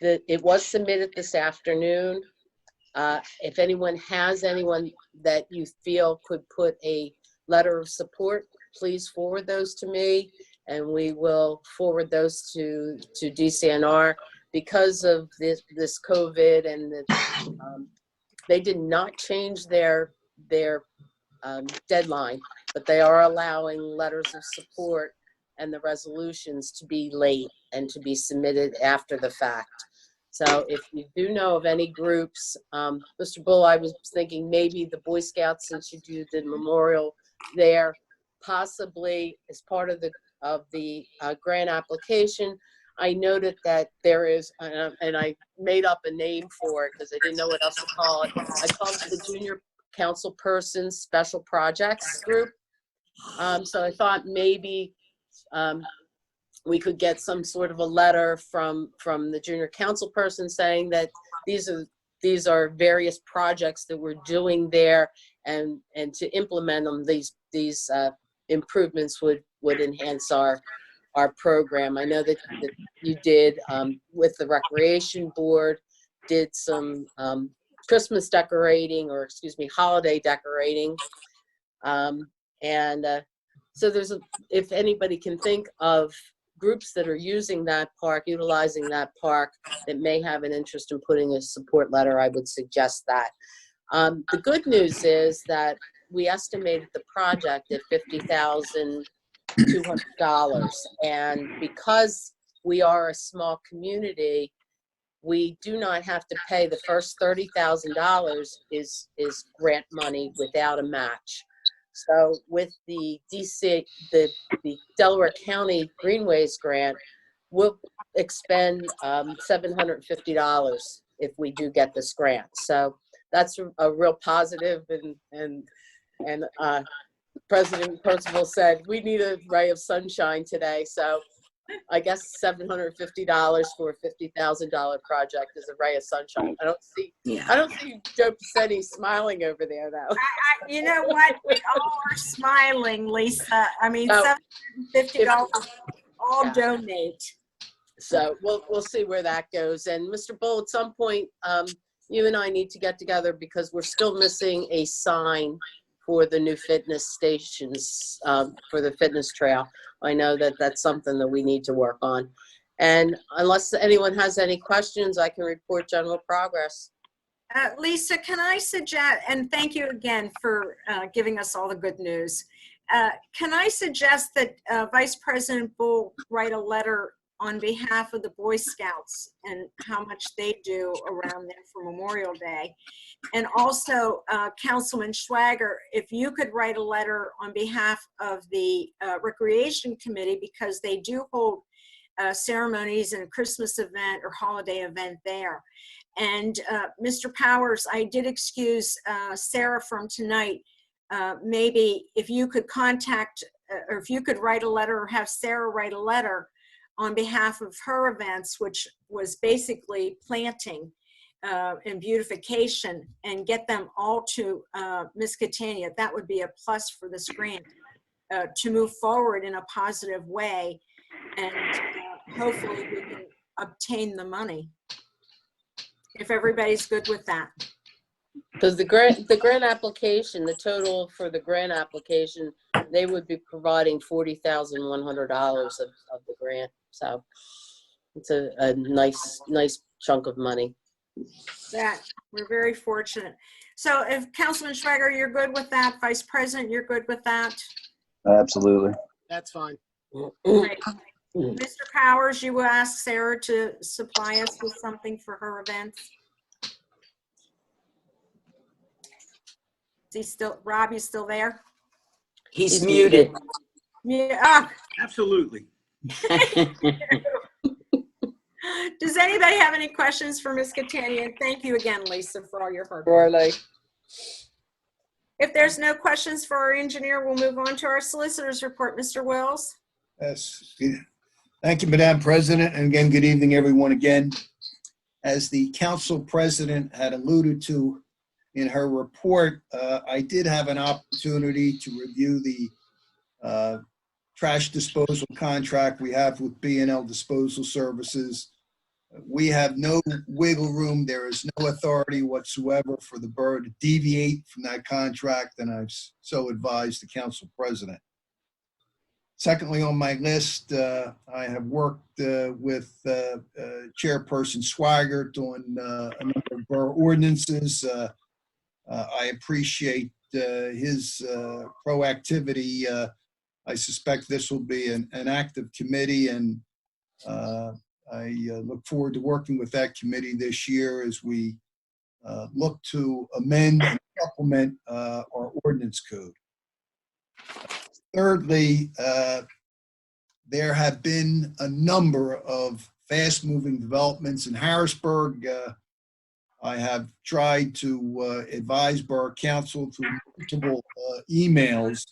It was submitted this afternoon. If anyone has anyone that you feel could put a letter of support, please forward those to me, and we will forward those to DCNR. Because of this COVID and they did not change their deadline, but they are allowing letters of support and the resolutions to be late and to be submitted after the fact. So if you do know of any groups, Mr. Bull, I was thinking maybe the Boy Scouts, since you do the memorial there, possibly as part of the grant application. I noted that there is, and I made up a name for it because I didn't know what else to call it. I called it the Junior Council Person Special Projects Group. So I thought maybe we could get some sort of a letter from the junior council person saying that these are various projects that we're doing there, and to implement them, these improvements would enhance our program. I know that you did with the recreation board, did some Christmas decorating, or excuse me, holiday decorating, so if anybody can think of groups that are using that park, utilizing that park, that may have an interest in putting a support letter, I would suggest that. The good news is that we estimated the project at $50,200, and because we are a small community, we do not have to pay the first $30,000 is grant money without a match. So with the Delaware County Greenways grant, we'll expend $750 if we do get this grant. So that's a real positive, and President Percival said we need a ray of sunshine today. So I guess $750 for a $50,000 project is a ray of sunshine. I don't see Joe Pisani smiling over there, though. You know what? We all are smiling, Lisa. I mean, $750 all donate. So we'll see where that goes. And Mr. Bull, at some point, you and I need to get together because we're still missing a sign for the new fitness stations, for the fitness trail. I know that that's something that we need to work on. And unless anyone has any questions, I can report general progress. Lisa, can I suggest, and thank you again for giving us all the good news. Can I suggest that Vice President Bull write a letter on behalf of the Boy Scouts and how much they do around there for Memorial Day? And also, Councilman Schwager, if you could write a letter on behalf of the Recreation Committee, because they do hold ceremonies and a Christmas event or holiday event there. And Mr. Powers, I did excuse Sarah from tonight. Maybe if you could contact, or if you could write a letter or have Sarah write a letter on behalf of her events, which was basically planting and beautification, and get them all to Ms. Catania. That would be a plus for this grant to move forward in a positive way, and hopefully we can obtain the money, if everybody's good with that. Because the grant application, the total for the grant application, they would be providing $40,100 of the grant. So it's a nice chunk of money. That we're very fortunate. So if Councilman Schwager, you're good with that, Vice President, you're good with that? Absolutely. That's fine. Great. Mr. Powers, you will ask Sarah to supply us with something for her events. Is he still, Rob, you still there? He's muted. Yeah. Absolutely. Does anybody have any questions for Ms. Catania? And thank you again, Lisa, for all your hard Sure, work. like, If there's no questions for our engineer, we'll move on to our solicitor's report. Mr. Wells? Yes. Thank you, Madam President. And again, good evening, everyone again. As the council president had alluded to in her report, I did have an opportunity to review the trash disposal contract we have with B&L Disposal Services. We have no wiggle room. There is no authority whatsoever for the borough to deviate from that contract, and I've so advised the council president. Secondly, on my list, I have worked with Chairperson Swigert on a number of borough ordinances. I appreciate his proactivity. I suspect this will be an active committee, and I look forward to working with that committee this year as we look to amend and supplement our ordinance code. Thirdly, there have been a number of fast-moving developments in Harrisburg. I have tried to advise Borough Council through multiple emails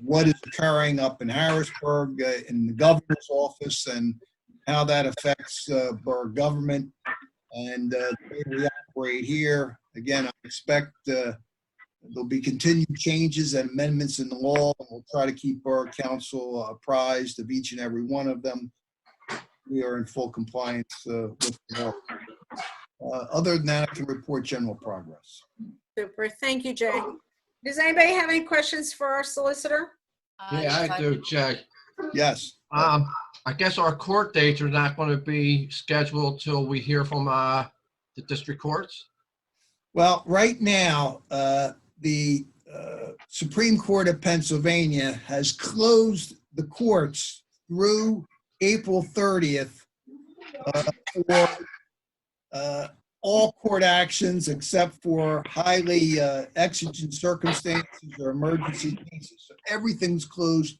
what is occurring up in Harrisburg in the governor's office and how that affects borough government and the way we operate here. Again, I expect there'll be continued changes and amendments in the law. We'll try to keep Borough Council apprised of each and every one of them. We are in full compliance with the law. Other than that, I can report general progress. Super. Thank you, Jay. Does anybody have any questions for our solicitor? Yeah, I do, Jay. Yes. I guess our court dates are not going to be scheduled till we hear from the district courts. Well, right now, the Supreme Court of Pennsylvania has closed the courts through April 30th for all court actions except for highly exigent circumstances or emergency cases. So everything's closed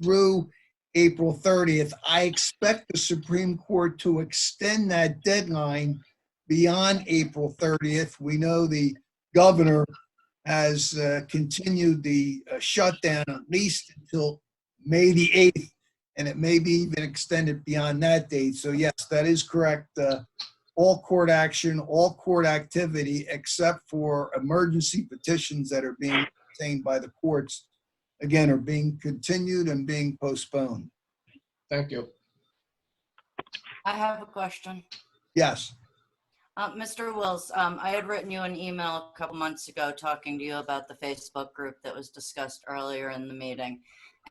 through April 30th. I expect the Supreme Court to extend that deadline beyond April 30th. We know the governor has continued the shutdown at least until May the 8th, and it may be even extended beyond that date. So yes, that is correct. All court action, all court activity, except for emergency petitions that are being obtained by the courts, again, are being continued and being postponed. Thank you. I have a question. Yes. Mr. Wills, I had written you an email a couple months ago talking to you about the Facebook group that was discussed earlier in the meeting.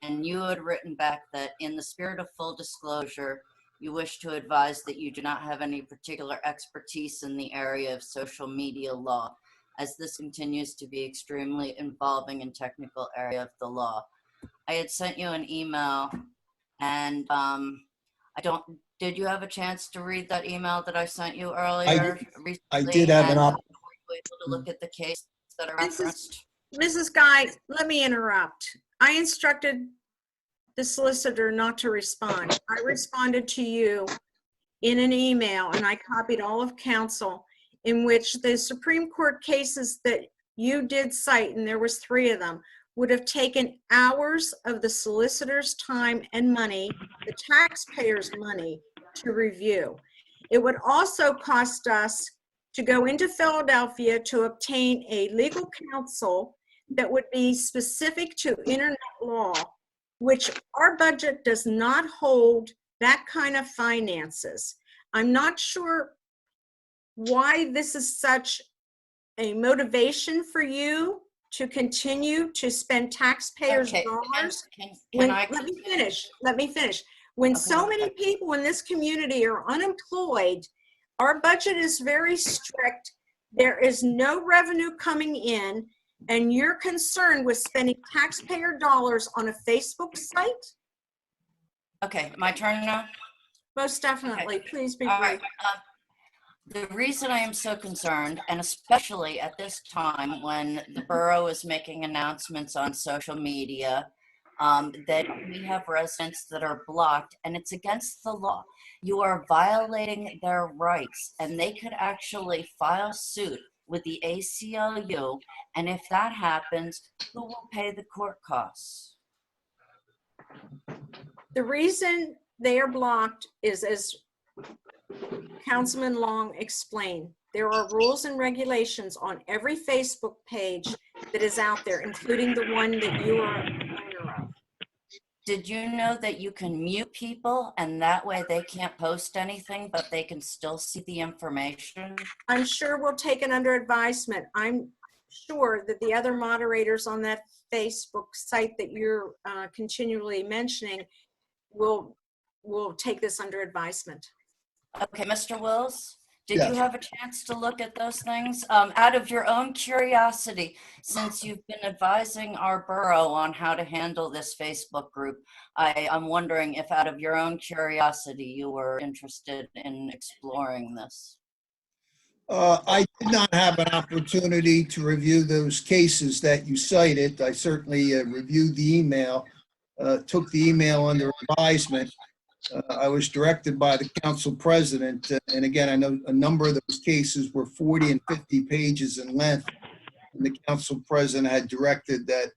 And you had written back that in the spirit of full disclosure, you wish to advise that you do not have any particular expertise in the area of social media law, as this continues to be extremely involving and technical area of the law. I had sent you an email, and did you have a chance to read that email that I sent you earlier? I did have an Were you able to look at the case that are referenced? Mrs. Guy, let me interrupt. I instructed the solicitor not to respond. I responded to you in an email, and I copied all of council, in which the Supreme Court cases that you did cite, and there was 3 of them, would have taken hours of the solicitor's time and money, the taxpayers' money, to review. It would also cost us to go into Philadelphia to obtain a legal counsel that would be specific to internet law, which our budget does not hold that kind of finances. I'm not sure why this is such a motivation for you to continue to spend taxpayers' dollars. Let me finish. When so many people in this community are unemployed, our budget is very strict. There is no revenue coming in, and you're concerned with spending taxpayer dollars on a Facebook site? Okay, my turn now? Most definitely. Okay. Please be brief. All right. The reason I am so concerned, and especially at this time when the borough is making announcements on social media that we have residents that are blocked, and it's against the law. You are violating their rights, and they could actually file suit with the ACLU, and if that happens, who will pay the court costs? The reason they are blocked is, as Councilman Long explained, there are rules and regulations on every Facebook page that is out there, including the one that you are owner of. Did you know that you can mute people and that way they can't post anything, but they can still see the information? I'm sure we'll take it under advisement. I'm sure that the other moderators on that Facebook site that you're continually mentioning will take this under advisement. Okay, Mr. Wills, did Yes. you have a chance to look at those things? Out of your own curiosity, since you've been advising our borough on how to handle this Facebook group, I'm wondering if out of your own curiosity, you were interested in exploring this. I did not have an opportunity to review those cases that you cited. I certainly reviewed the email, took the email under advisement. I was directed by the council president, and again, I know a number of those cases were 40 and 50 pages in length, and the council president had directed that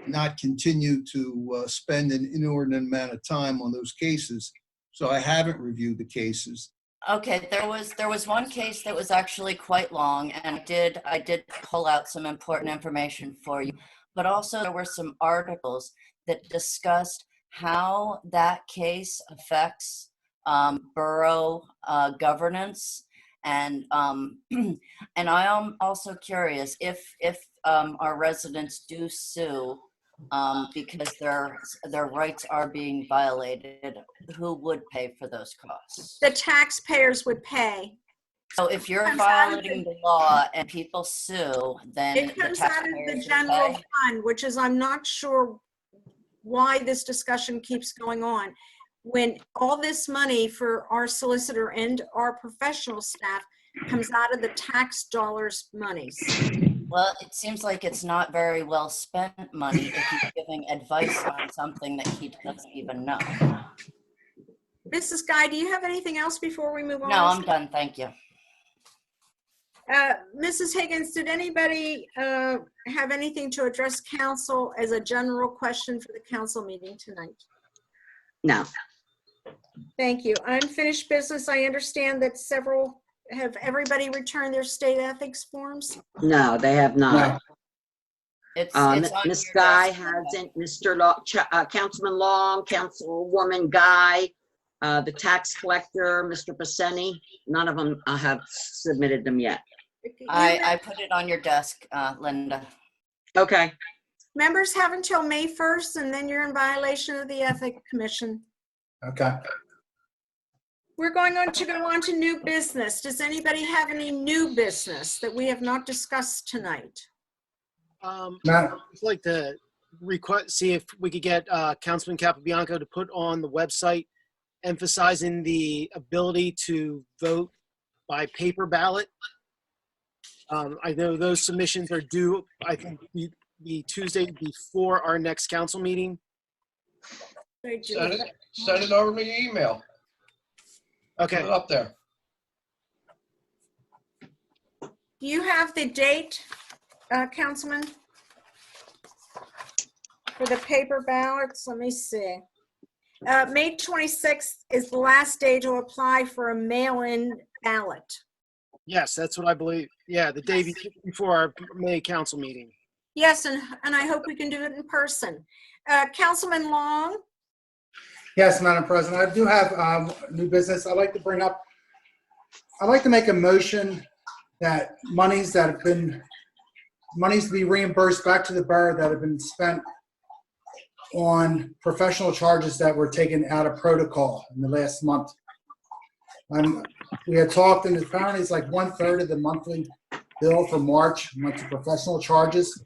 not continue to spend an inordinate amount of time on those cases. So I haven't reviewed the cases. Okay, there was one case that was actually quite long, and I did pull out some important information for you, but also there were some articles that discussed how that case affects borough governance, and and I am also curious if our residents do sue because their rights are being violated, who would pay for those costs? The taxpayers would pay. So if you're Comes out of violating the law and people sue, then It the comes out of the taxpayers would general pay? fund, which is, I'm not sure why this discussion keeps going on. When all this money for our solicitor and our professional staff comes out of the tax dollars monies. Well, it seems like it's not very well spent money if he's giving advice on something that he doesn't even know. Mrs. Guy, do you have anything else before we move on? No, I'm done, thank you. Mrs. Higgins, did anybody have anything to address council as a general question for the council meeting tonight? No. Thank you. Unfinished business, I understand that have everybody returned their state ethics forms? No, they have not. It's on Ms. your Guy desk. hasn't, Mr. Councilman Long, Councilwoman Guy, the tax collector, Mr. Pacini, none of them have submitted them yet. I put it on your desk, Linda. Okay. Members have until May 1st, and then you're in violation of the Ethics Commission. Okay. We're going to go on to new business. Does anybody have any new business that we have not discussed tonight? I'd like to see if we could get Councilman Capabianco to put on the website emphasizing the ability to vote by paper ballot. I know those submissions are due, I think, the Tuesday before our next council meeting. Send it over me email. Okay. Put it up there. Do you have the date, Councilman? For the paper ballots, let me see. May 26th is the last day to apply for a mail-in ballot. Yes, that's what I believe. Yeah, the day before our May council meeting. Yes, and I hope we can do it in person. Councilman Long? Yes, Madam President, I do have new business I'd like to bring up. I'd like to make a motion that monies to be reimbursed back to the borough that have been spent on professional charges that were taken out of protocol in the last month. We had talked, and apparently it's like 1/3 of the monthly bill for March went to professional charges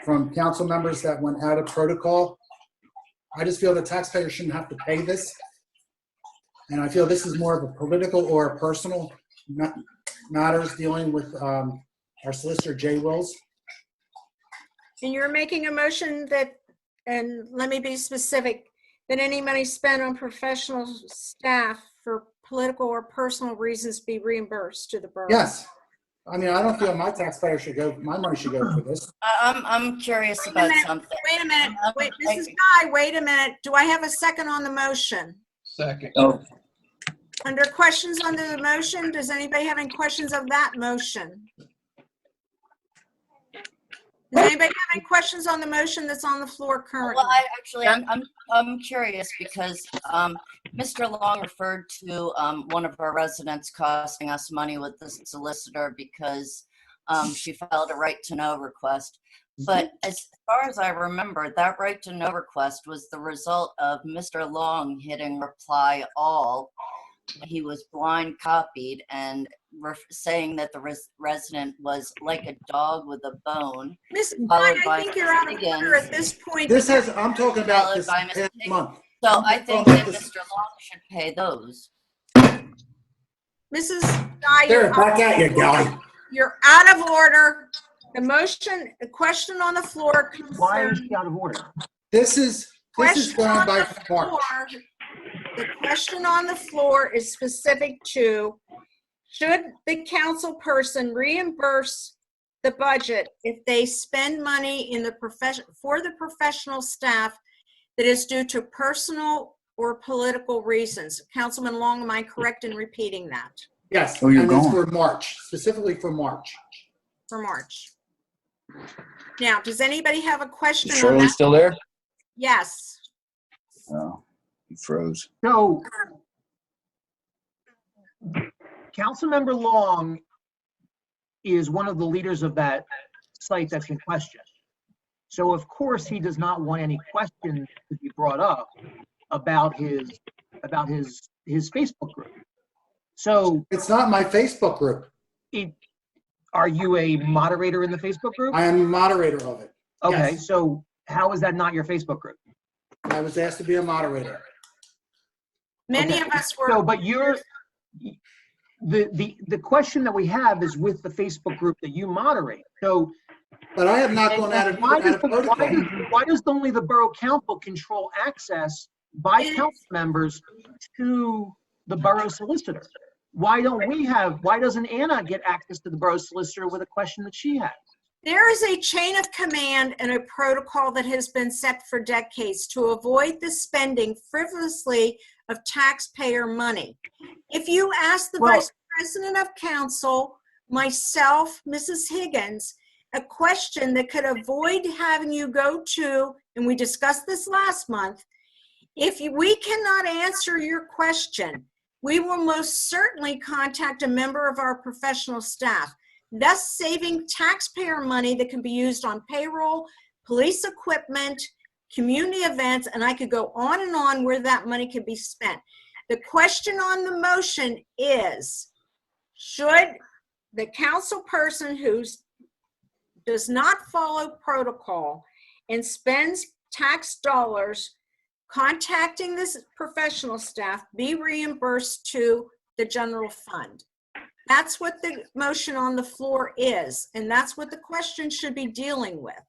from council members that went out of protocol. I just feel the taxpayer shouldn't have to pay this. And I feel this is more of a political or a personal matters dealing with our solicitor, Jay Wills. And you're making a motion that and let me be specific, that any money spent on professional staff for political or personal reasons be reimbursed to the borough. Yes. I mean, I don't feel my taxpayer should go, my money should go for this. I'm curious about something. Wait a minute, wait, Mrs. Guy, wait a minute. Do I have a second on the motion? Second. Oh, Under questions under the motion, does anybody have any questions of that motion? Does anybody have any questions on the motion that's on the floor currently? Well, I'm curious because Mr. Long referred to one of our residents costing us money with the solicitor because she filed a right to know request. But as far as I remember, that right to know request was the result of Mr. Long hitting reply all. He was blind copied and saying that the resident was like a dog with a bone. Miss Guy, I think you're out of order at this point. This has, I'm talking about this Followed by past Mr. month. So I think talking that about this- Mr. Long should pay those. Mrs. Guy, There, back at you, Guy. you're out of order. The motion, the question on the floor. Why is she out of order? This is going by March. The question on the floor is specific to, should the council person reimburse the budget if they spend money in the for the professional staff that is due to personal or political reasons? Councilman Long, am I correct in repeating that? Yes, Oh, you're and it's gone. for March, specifically for March. For March. Now, does anybody have a question is on Shirley that? still there? Yes. Oh, he froze. So, Councilmember Long is one of the leaders of that site that's in question. So of course, he does not want any questions to be brought up about his Facebook group. So It's not my Facebook group. are you a moderator in the Facebook group? I am a moderator of it. Okay, Yes. so how is that not your Facebook group? I was asked to be a moderator. Many Okay. of us were. So, but the question that we have is with the Facebook group that you moderate. So, but I have not gone out of protocol. Why does only the borough council control access by council members to the borough solicitor? Why doesn't Anna get access to the borough solicitor with a question that she has? There is a chain of command and a protocol that has been set for decades to avoid the spending frivolously of taxpayer money. If you ask the Vice President of Council, myself, Mrs. Higgins, a question that could avoid having you go to, and we discussed this last month, if we cannot answer your question, we will most certainly contact a member of our professional staff, thus saving taxpayer money that can be used on payroll, police equipment, community events, and I could go on and on where that money could be spent. The question on the motion is, should the council person who does not follow protocol and spends tax dollars contacting this professional staff be reimbursed to the general fund? That's what the motion on the floor is, and that's what the question should be dealing with.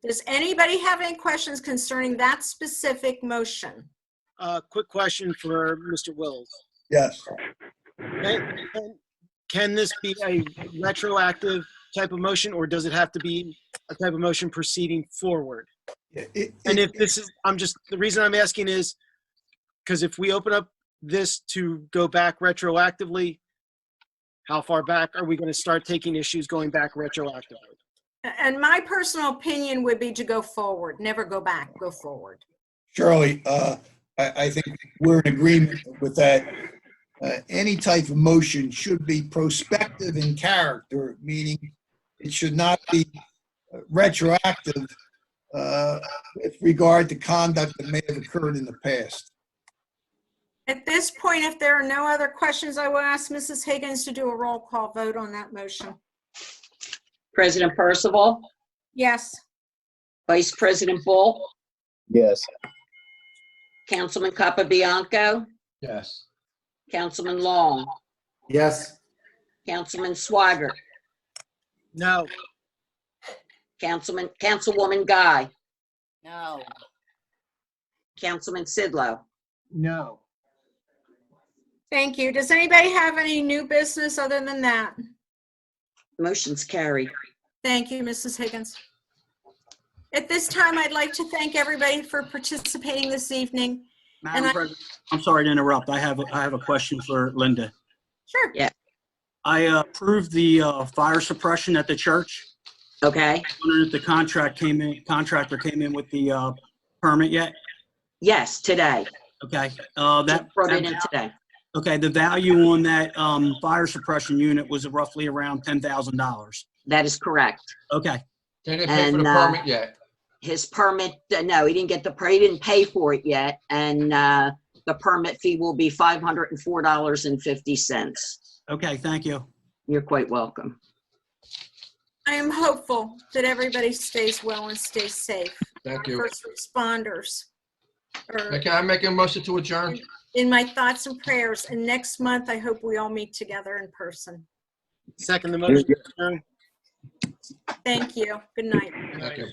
Does anybody have any questions concerning that specific motion? Quick question for Mr. Wills. Yes. Can this be a retroactive type of motion, or does it have to be a type of motion proceeding forward? And if this is, the reason I'm asking is because if we open up this to go back retroactively, how far back are we going to start taking issues going back retroactively? And my personal opinion would be to go forward, never go back, go forward. Shirley, I think we're in agreement with that. Any type of motion should be prospective in character, meaning it should not be retroactive with regard to conduct that may have occurred in the past. At this point, if there are no other questions, I will ask Mrs. Higgins to do a roll call vote on that motion. President Percival, Yes. Vice President Bull, Yes. Councilman Capabianco, Yes. Councilman Long, Yes. Councilman Swigert, No. Councilwoman Guy, No. Councilman Sidlow. No. Thank you. Does anybody have any new business other than that? Motion's carried. Thank you, Mrs. Higgins. At this time, I'd like to thank everybody for participating this evening. Madam President, I'm sorry to interrupt. I have a question for Linda. Sure. Yeah. I approved the fire suppression at the church. Okay. I wondered if the contractor came in with the permit yet? Yes, today. Okay. Just brought it in today. Okay, the value on that fire suppression unit was roughly around $10,000. That is correct. Okay. They didn't pay for the And, permit yet. His permit, no, he didn't pay for it yet, and the permit fee will be $504.50. Okay, thank you. You're quite welcome. I am hopeful that everybody stays well and stays safe. Thank Our you. first responders are Can I make a motion to adjourn? in my thoughts and prayers. And next month, I hope we all meet together in person. Second the motion. Thank you. Good night. Thank you.